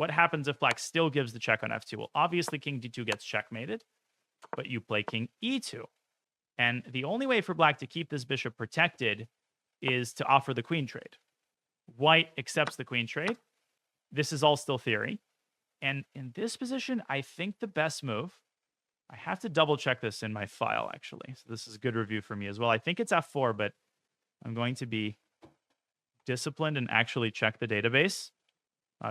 What happens if black still gives the check on f2? Well, obviously king d2 gets checkmated, but you play king e2. And the only way for black to keep this bishop protected is to offer the queen trade. White accepts the queen trade. This is all still theory. And in this position, I think the best move, I have to double check this in my file, actually. So this is good review for me as well. I think it's f4, but I'm going to be disciplined and actually check the database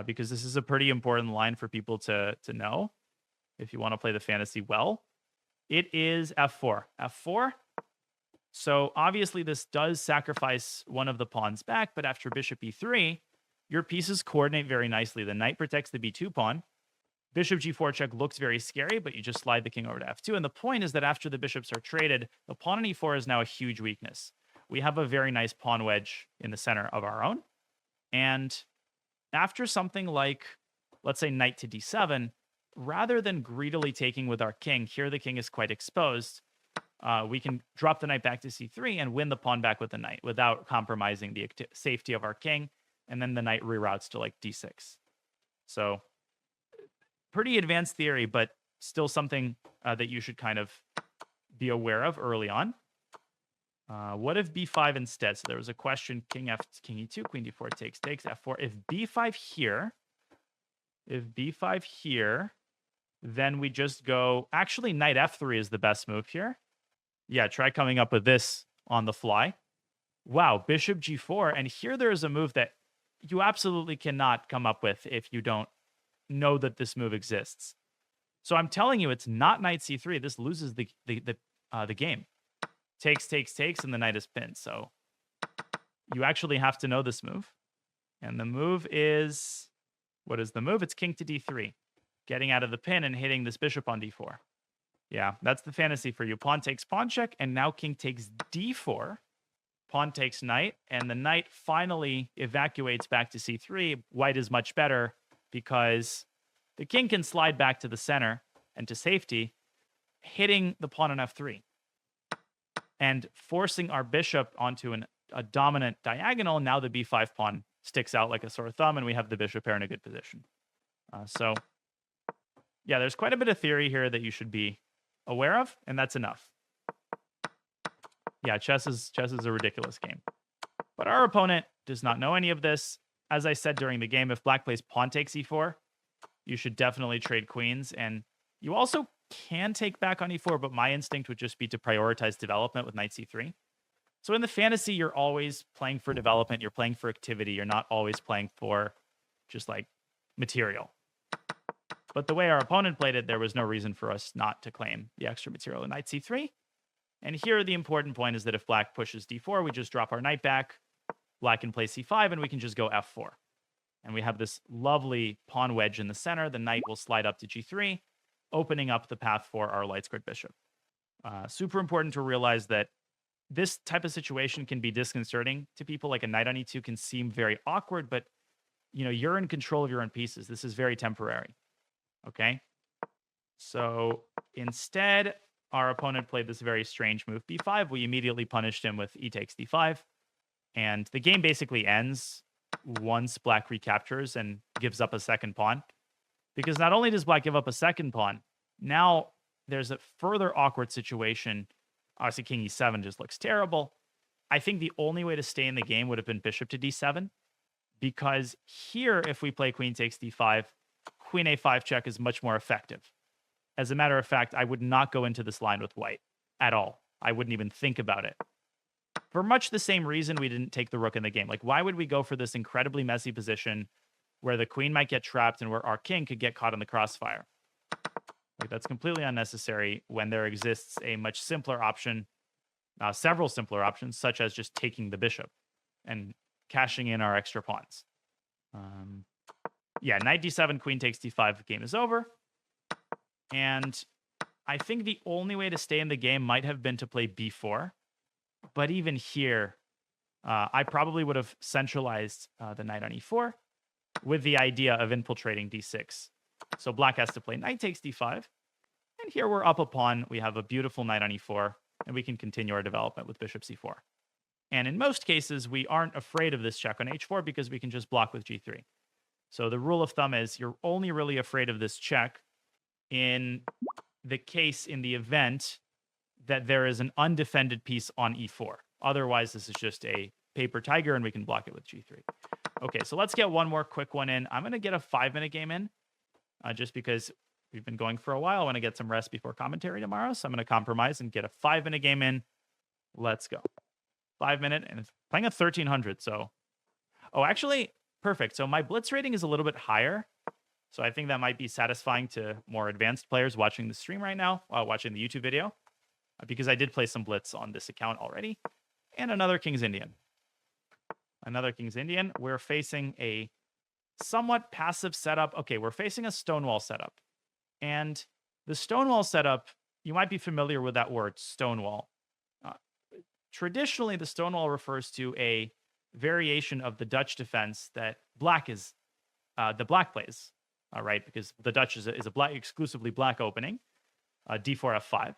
because this is a pretty important line for people to know if you want to play the fantasy well. It is f4. f4. So obviously this does sacrifice one of the pawns back, but after bishop e3, your pieces coordinate very nicely. The knight protects the b2 pawn. Bishop g4 check looks very scary, but you just slide the king over to f2. And the point is that after the bishops are traded, the pawn on e4 is now a huge weakness. We have a very nice pawn wedge in the center of our own. And after something like, let's say, knight to d7, rather than greedily taking with our king, here the king is quite exposed. We can drop the knight back to c3 and win the pawn back with the knight without compromising the safety of our king. And then the knight reroutes to like d6. So pretty advanced theory, but still something that you should kind of be aware of early on. What if b5 instead? So there was a question, king e2, queen d4 takes, f4. If b5 here, then we just go, actually knight f3 is the best move here. Yeah, try coming up with this on the fly. Wow, bishop g4, and here there is a move that you absolutely cannot come up with if you don't know that this move exists. So I'm telling you, it's not knight c3. This loses the game. Takes, and the knight is pinned. So you actually have to know this move. And the move is, what is the move? It's king to d3, getting out of the pin and hitting this bishop on d4. Yeah, that's the fantasy for you. Pawn takes pawn check, and now king takes d4. Pawn takes knight, and the knight finally evacuates back to c3. White is much better because the king can slide back to the center and to safety, hitting the pawn on f3 and forcing our bishop onto a dominant diagonal. Now the b5 pawn sticks out like a sore thumb, and we have the bishop pair in a good position. So, yeah, there's quite a bit of theory here that you should be aware of, and that's enough. Yeah, chess is a ridiculous game. But our opponent does not know any of this. As I said during the game, if black plays pawn takes e4, you should definitely trade queens. And you also can take back on e4, but my instinct would just be to prioritize development with knight c3. So in the fantasy, you're always playing for development. You're playing for activity. You're not always playing for just like material. But the way our opponent played it, there was no reason for us not to claim the extra material in knight c3. And here the important point is that if black pushes d4, we just drop our knight back. Black can play c5, and we can just go f4. And we have this lovely pawn wedge in the center. The knight will slide up to g3, opening up the path for our light squared bishop. Super important to realize that this type of situation can be disconcerting to people. Like a knight on e2 can seem very awkward, but you're in control of your own pieces. This is very temporary. Okay? So instead, our opponent played this very strange move, b5. We immediately punished him with e takes d5. And the game basically ends once black recaptures and gives up a second pawn. Because not only does black give up a second pawn, now there's a further awkward situation. Obviously, king e7 just looks terrible. I think the only way to stay in the game would have been bishop to d7. Because here, if we play queen takes d5, queen a5 check is much more effective. As a matter of fact, I would not go into this line with white at all. I wouldn't even think about it. For much the same reason we didn't take the rook in the game. Like, why would we go for this incredibly messy position where the queen might get trapped and where our king could get caught in the crossfire? Like, that's completely unnecessary when there exists a much simpler option, several simpler options, such as just taking the bishop and cashing in our extra pawns. Yeah, knight d7, queen takes d5, game is over. And I think the only way to stay in the game might have been to play b4. But even here, I probably would have centralized the knight on e4 with the idea of infiltrating d6. So black has to play knight takes d5. And here we're up a pawn. We have a beautiful knight on e4, and we can continue our development with bishop c4. And in most cases, we aren't afraid of this check on h4 because we can just block with g3. So the rule of thumb is you're only really afraid of this check in the event that there is an undefended piece on e4. Otherwise, this is just a paper tiger, and we can block it with g3. Okay, so let's get one more quick one in. I'm going to get a 5-minute game in, just because we've been going for a while. I want to get some rest before commentary tomorrow, so I'm going to compromise and get a 5-minute game in. Let's go. 5-minute, and it's playing a 1300, so... Oh, actually, perfect. So my blitz rating is a little bit higher, so I think that might be satisfying to more advanced players watching the stream right now, watching the YouTube video, because I did play some blitz on this account already. And another King's Indian. Another King's Indian. We're facing a somewhat passive setup. Okay, we're facing a Stonewall setup. And the Stonewall setup, you might be familiar with that word, Stonewall. Traditionally, the Stonewall refers to a variation of the Dutch defense that the black plays, right? Because the Dutch is a black, exclusively black opening, d4, f5.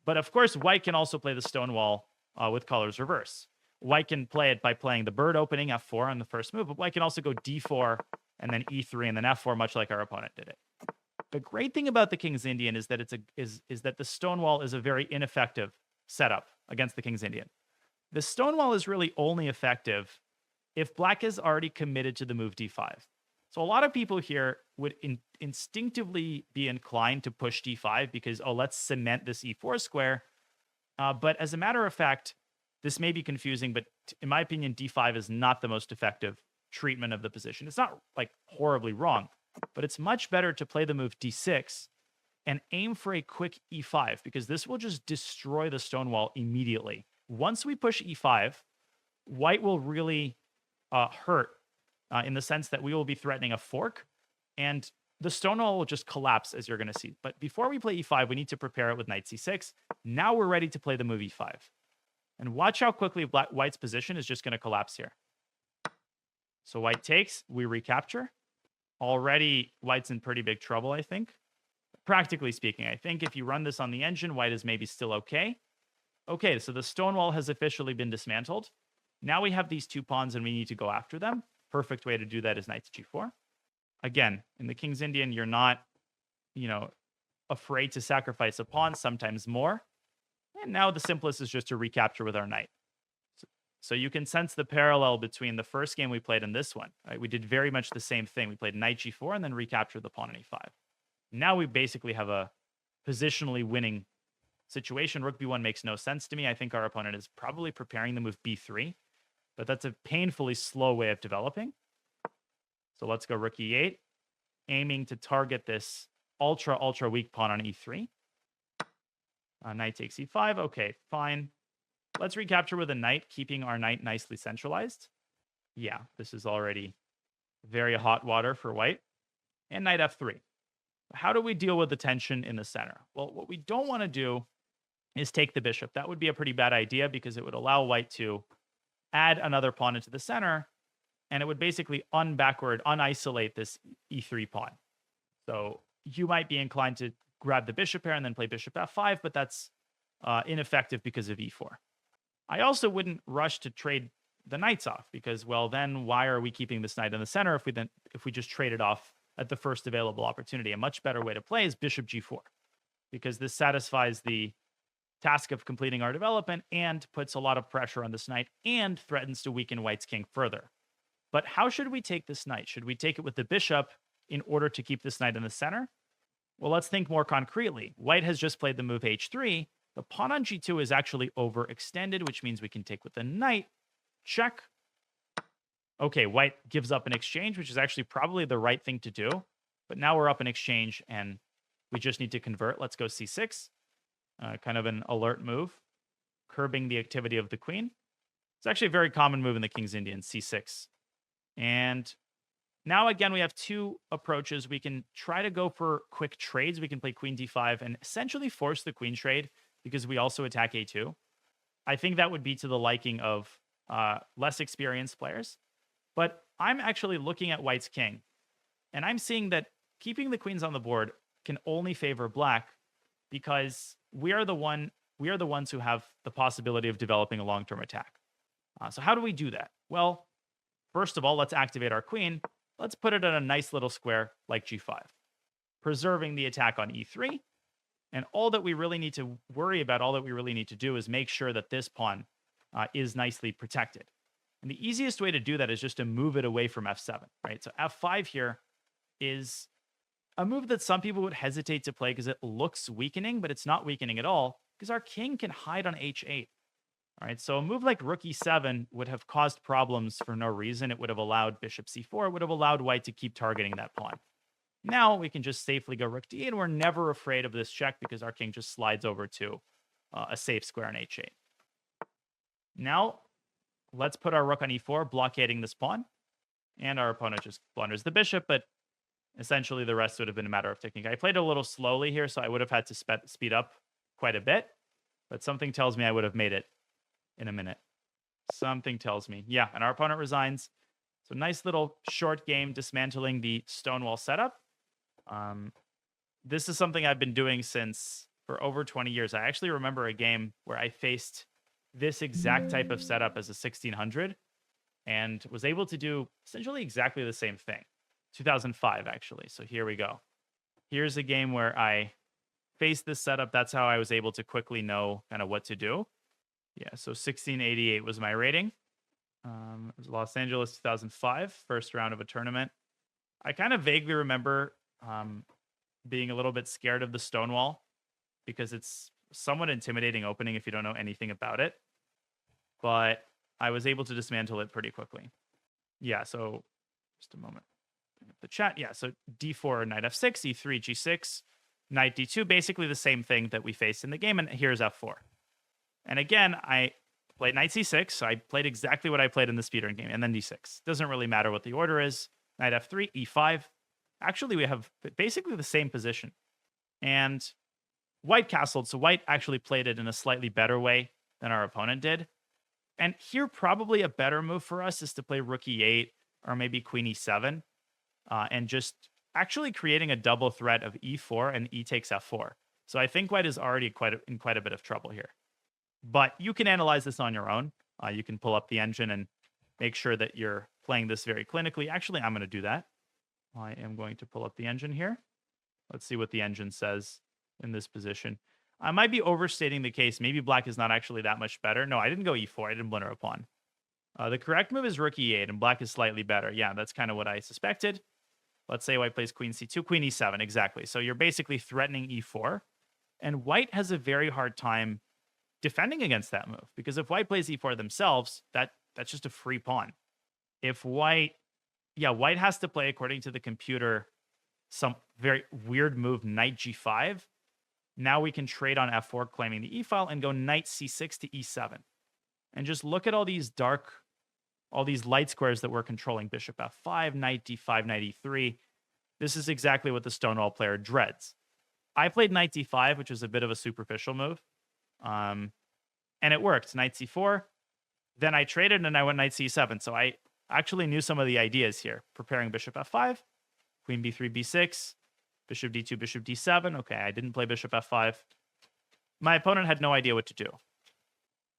But of course, white can also play the Stonewall with colors reverse. White can play it by playing the bird opening, f4 on the first move, but white can also go d4 and then e3 and then f4, much like our opponent did it. The great thing about the King's Indian is that is that the Stonewall is a very ineffective setup against the King's Indian. The Stonewall is really only effective if black is already committed to the move d5. So a lot of people here would instinctively be inclined to push d5 because, oh, let's cement this e4 square. But as a matter of fact, this may be confusing, but in my opinion, d5 is not the most effective treatment of the position. It's not like horribly wrong, but it's much better to play the move d6 and aim for a quick e5 because this will just destroy the Stonewall immediately. Once we push e5, white will really hurt in the sense that we will be threatening a fork, and the Stonewall will just collapse, as you're going to see. But before we play e5, we need to prepare it with knight c6. Now we're ready to play the move e5. And watch how quickly white's position is just going to collapse here. So white takes, we recapture. Already, white's in pretty big trouble, I think. Practically speaking, I think if you run this on the engine, white is maybe still okay. Okay, so the Stonewall has officially been dismantled. Now we have these two pawns and we need to go after them. Perfect way to do that is knight to g4. Again, in the King's Indian, you're not, afraid to sacrifice a pawn, sometimes more. And now the simplest is just to recapture with our knight. So you can sense the parallel between the first game we played and this one. Right? We did very much the same thing. We played knight g4 and then recaptured the pawn on e5. Now we basically have a positionally winning situation. Rook b1 makes no sense to me. I think our opponent is probably preparing the move b3, but that's a painfully slow way of developing. So let's go rook e8, aiming to target this ultra weak pawn on e3. Knight takes e5. Okay, fine. Let's recapture with a knight, keeping our knight nicely centralized. Yeah, this is already very hot water for white. And knight f3. How do we deal with the tension in the center? Well, what we don't want to do is take the bishop. That would be a pretty bad idea because it would allow white to add another pawn into the center, and it would basically unisolate this e3 pawn. So you might be inclined to grab the bishop pair and then play bishop f5, but that's ineffective because of e4. I also wouldn't rush to trade the knights off because, well, then why are we keeping this knight in the center if we just trade it off at the first available opportunity? A much better way to play is bishop g4 because this satisfies the task of completing our development and puts a lot of pressure on this knight and threatens to weaken white's king further. But how should we take this knight? Should we take it with the bishop in order to keep this knight in the center? Well, let's think more concretely. White has just played the move h3. The pawn on g2 is actually overextended, which means we can take with the knight. Check. Okay, white gives up an exchange, which is actually probably the right thing to do. But now we're up in exchange, and we just need to convert. Let's go c6. Kind of an alert move, curbing the activity of the queen. It's actually a very common move in the King's Indian, c6. And now, again, we have two approaches. We can try to go for quick trades. We can play queen d5 and essentially force the queen trade because we also attack a2. I think that would be to the liking of less experienced players. But I'm actually looking at white's king, and I'm seeing that keeping the queens on the board can only favor black because we are the ones who have the possibility of developing a long-term attack. So how do we do that? Well, first of all, let's activate our queen. let's put it in a nice little square like g5, preserving the attack on e3. And all that we really need to worry about, all that we really need to do is make sure that this pawn is nicely protected. And the easiest way to do that is just to move it away from f7, right? So f5 here is a move that some people would hesitate to play because it looks weakening, but it's not weakening at all because our king can hide on h8. All right, so a move like rook e7 would have caused problems for no reason. It would have allowed bishop c4. It would have allowed white to keep targeting that pawn. Now we can just safely go rook d8, and we're never afraid of this check because our king just slides over to a safe square on h8. Now, let's put our rook on e4, blockading this pawn. And our opponent just blunders the bishop, but essentially the rest would have been a matter of technique. I played a little slowly here, so I would have had to speed up quite a bit. But something tells me I would have made it in a minute. Something tells me. Yeah, and our opponent resigns. So nice little short game dismantling the Stonewall setup. This is something I've been doing for over 20 years. I actually remember a game where I faced this exact type of setup as a 1600 and was able to do essentially exactly the same thing. 2005, actually. So here we go. Here's a game where I faced this setup. That's how I was able to quickly know kind of what to do. Yeah, so 1688 was my rating. It was Los Angeles 2005, first round of a tournament. I kind of vaguely remember being a little bit scared of the Stonewall because it's somewhat intimidating opening if you don't know anything about it. But I was able to dismantle it pretty quickly. Yeah, so just a moment. Bring up the chat. Yeah, so d4, knight f6, e3, g6, knight d2, basically the same thing that we faced in the game. And here's f4. And again, I played knight c6, so I played exactly what I played in the speedrun game, and then d6. Doesn't really matter what the order is. Knight f3, e5. Actually, we have basically the same position. And white castled, so white actually played it in a slightly better way than our opponent did. And here, probably a better move for us is to play rook e8 or maybe queen e7, and just actually creating a double threat of e4 and e takes f4. So I think white is already in quite a bit of trouble here. But you can analyze this on your own. You can pull up the engine and make sure that you're playing this very clinically. Actually, I'm going to do that. I am going to pull up the engine here. Let's see what the engine says in this position. I might be overstating the case. Maybe black is not actually that much better. No, I didn't go e4. I didn't blunder a pawn. The correct move is rook e8, and black is slightly better. Yeah, that's kind of what I suspected. Let's say white plays queen c2, queen e7, exactly. So you're basically threatening e4, and white has a very hard time defending against that move, because if white plays e4 themselves, that's just a free pawn. If white has to play, according to the computer, some very weird move, knight g5. Now we can trade on f4, claiming the e-file, and go knight c6 to e7. And just look at all these light squares that we're controlling. Bishop f5, knight d5, knight e3. This is exactly what the Stonewall player dreads. I played knight d5, which is a bit of a superficial move. And it worked. Knight c4. Then I traded and I went knight c7. So I actually knew some of the ideas here. Preparing bishop f5, queen b3, b6, bishop d2, bishop d7. Okay, I didn't play bishop f5. My opponent had no idea what to do.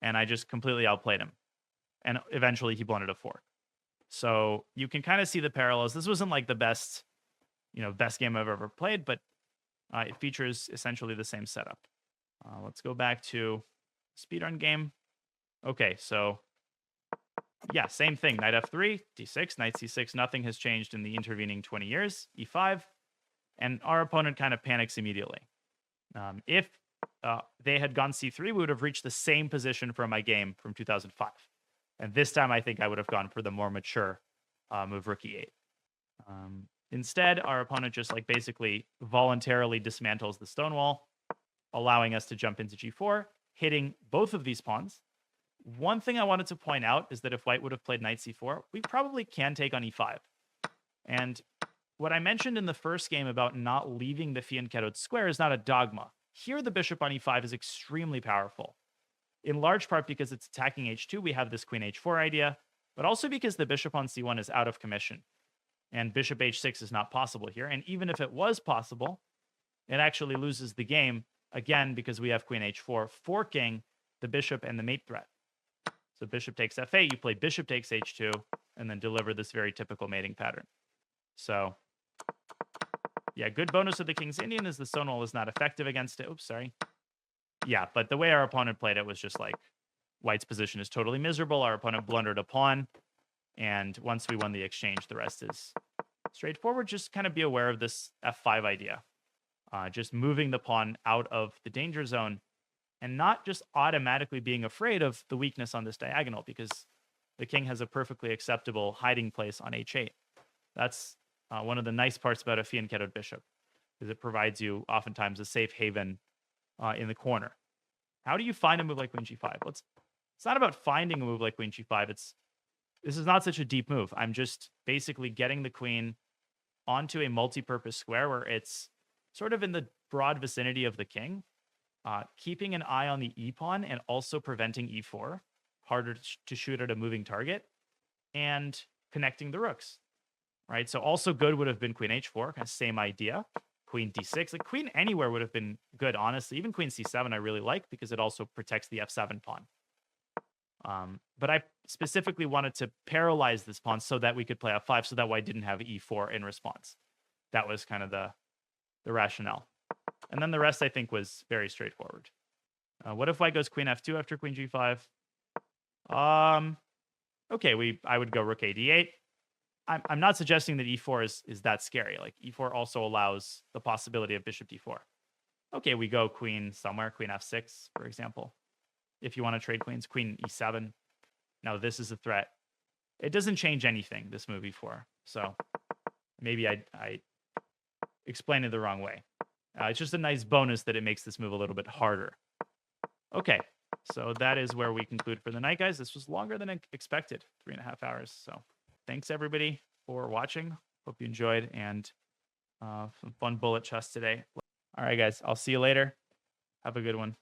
And I just completely outplayed him. And eventually he blundered a fork. So you can kind of see the parallels. This wasn't like the best game I've ever played, but it features essentially the same setup. Let's go back to speedrun game. Okay, so yeah, same thing. Knight f3, d6, knight c6. Nothing has changed in the intervening 20 years. e5. And our opponent kind of panics immediately. If they had gone c3, we would have reached the same position from my game from 2005. And this time, I think I would have gone for the more mature move, rook e8. Instead, our opponent just basically voluntarily dismantles the Stonewall, allowing us to jump into g4, hitting both of these pawns. One thing I wanted to point out is that if white would have played knight c4, we probably can take on e5. And what I mentioned in the first game about not leaving the fianchettoed square is not a dogma. Here, the bishop on e5 is extremely powerful. In large part because it's attacking h2, we have this queen h4 idea, but also because the bishop on c1 is out of commission. And bishop h6 is not possible here. And even if it was possible, it actually loses the game, again, because we have queen h4, forking the bishop and the mate threat. So bishop takes f8, you play bishop takes h2, and then deliver this very typical mating pattern. So, yeah, good bonus with the King's Indian is the Stonewall is not effective against it. Oops, sorry. Yeah, but the way our opponent played it was just like, White's position is totally miserable. Our opponent blundered a pawn. And once we won the exchange, the rest is straightforward. Just kind of be aware of this f5 idea. Just moving the pawn out of the danger zone and not just automatically being afraid of the weakness on this diagonal, because the king has a perfectly acceptable hiding place on h8. That's one of the nice parts about a fianchettoed bishop, is it provides you oftentimes a safe haven in the corner. How do you find a move like queen g5? It's not about finding a move like queen g5. This is not such a deep move. I'm just basically getting the queen onto a multi-purpose square where it's sort of in the broad vicinity of the king, keeping an eye on the e-pawn and also preventing e4, harder to shoot at a moving target, and connecting the rooks, right? So also good would have been queen h4, kind of same idea. Queen d6, like queen anywhere would have been good, honestly. Even queen c7 I really like because it also protects the f7 pawn. But I specifically wanted to paralyze this pawn so that we could play f5, so that White didn't have e4 in response. That was kind of the rationale. And then the rest, I think, was very straightforward. What if White goes queen f2 after queen g5? Okay, I would go rook a d8. I'm not suggesting that e4 is that scary. Like, e4 also allows the possibility of bishop d4. Okay, we go queen somewhere, queen f6, for example. If you want to trade queens, queen e7. Now, this is a threat. It doesn't change anything, this move e4. So maybe I explained it the wrong way. It's just a nice bonus that it makes this move a little bit harder. Okay, so that is where we conclude for the night, guys. This was longer than expected, 3.5 hours. So thanks, everybody, for watching. Hope you enjoyed, and some fun bullet chess today. All right, guys, I'll see you later. Have a good one.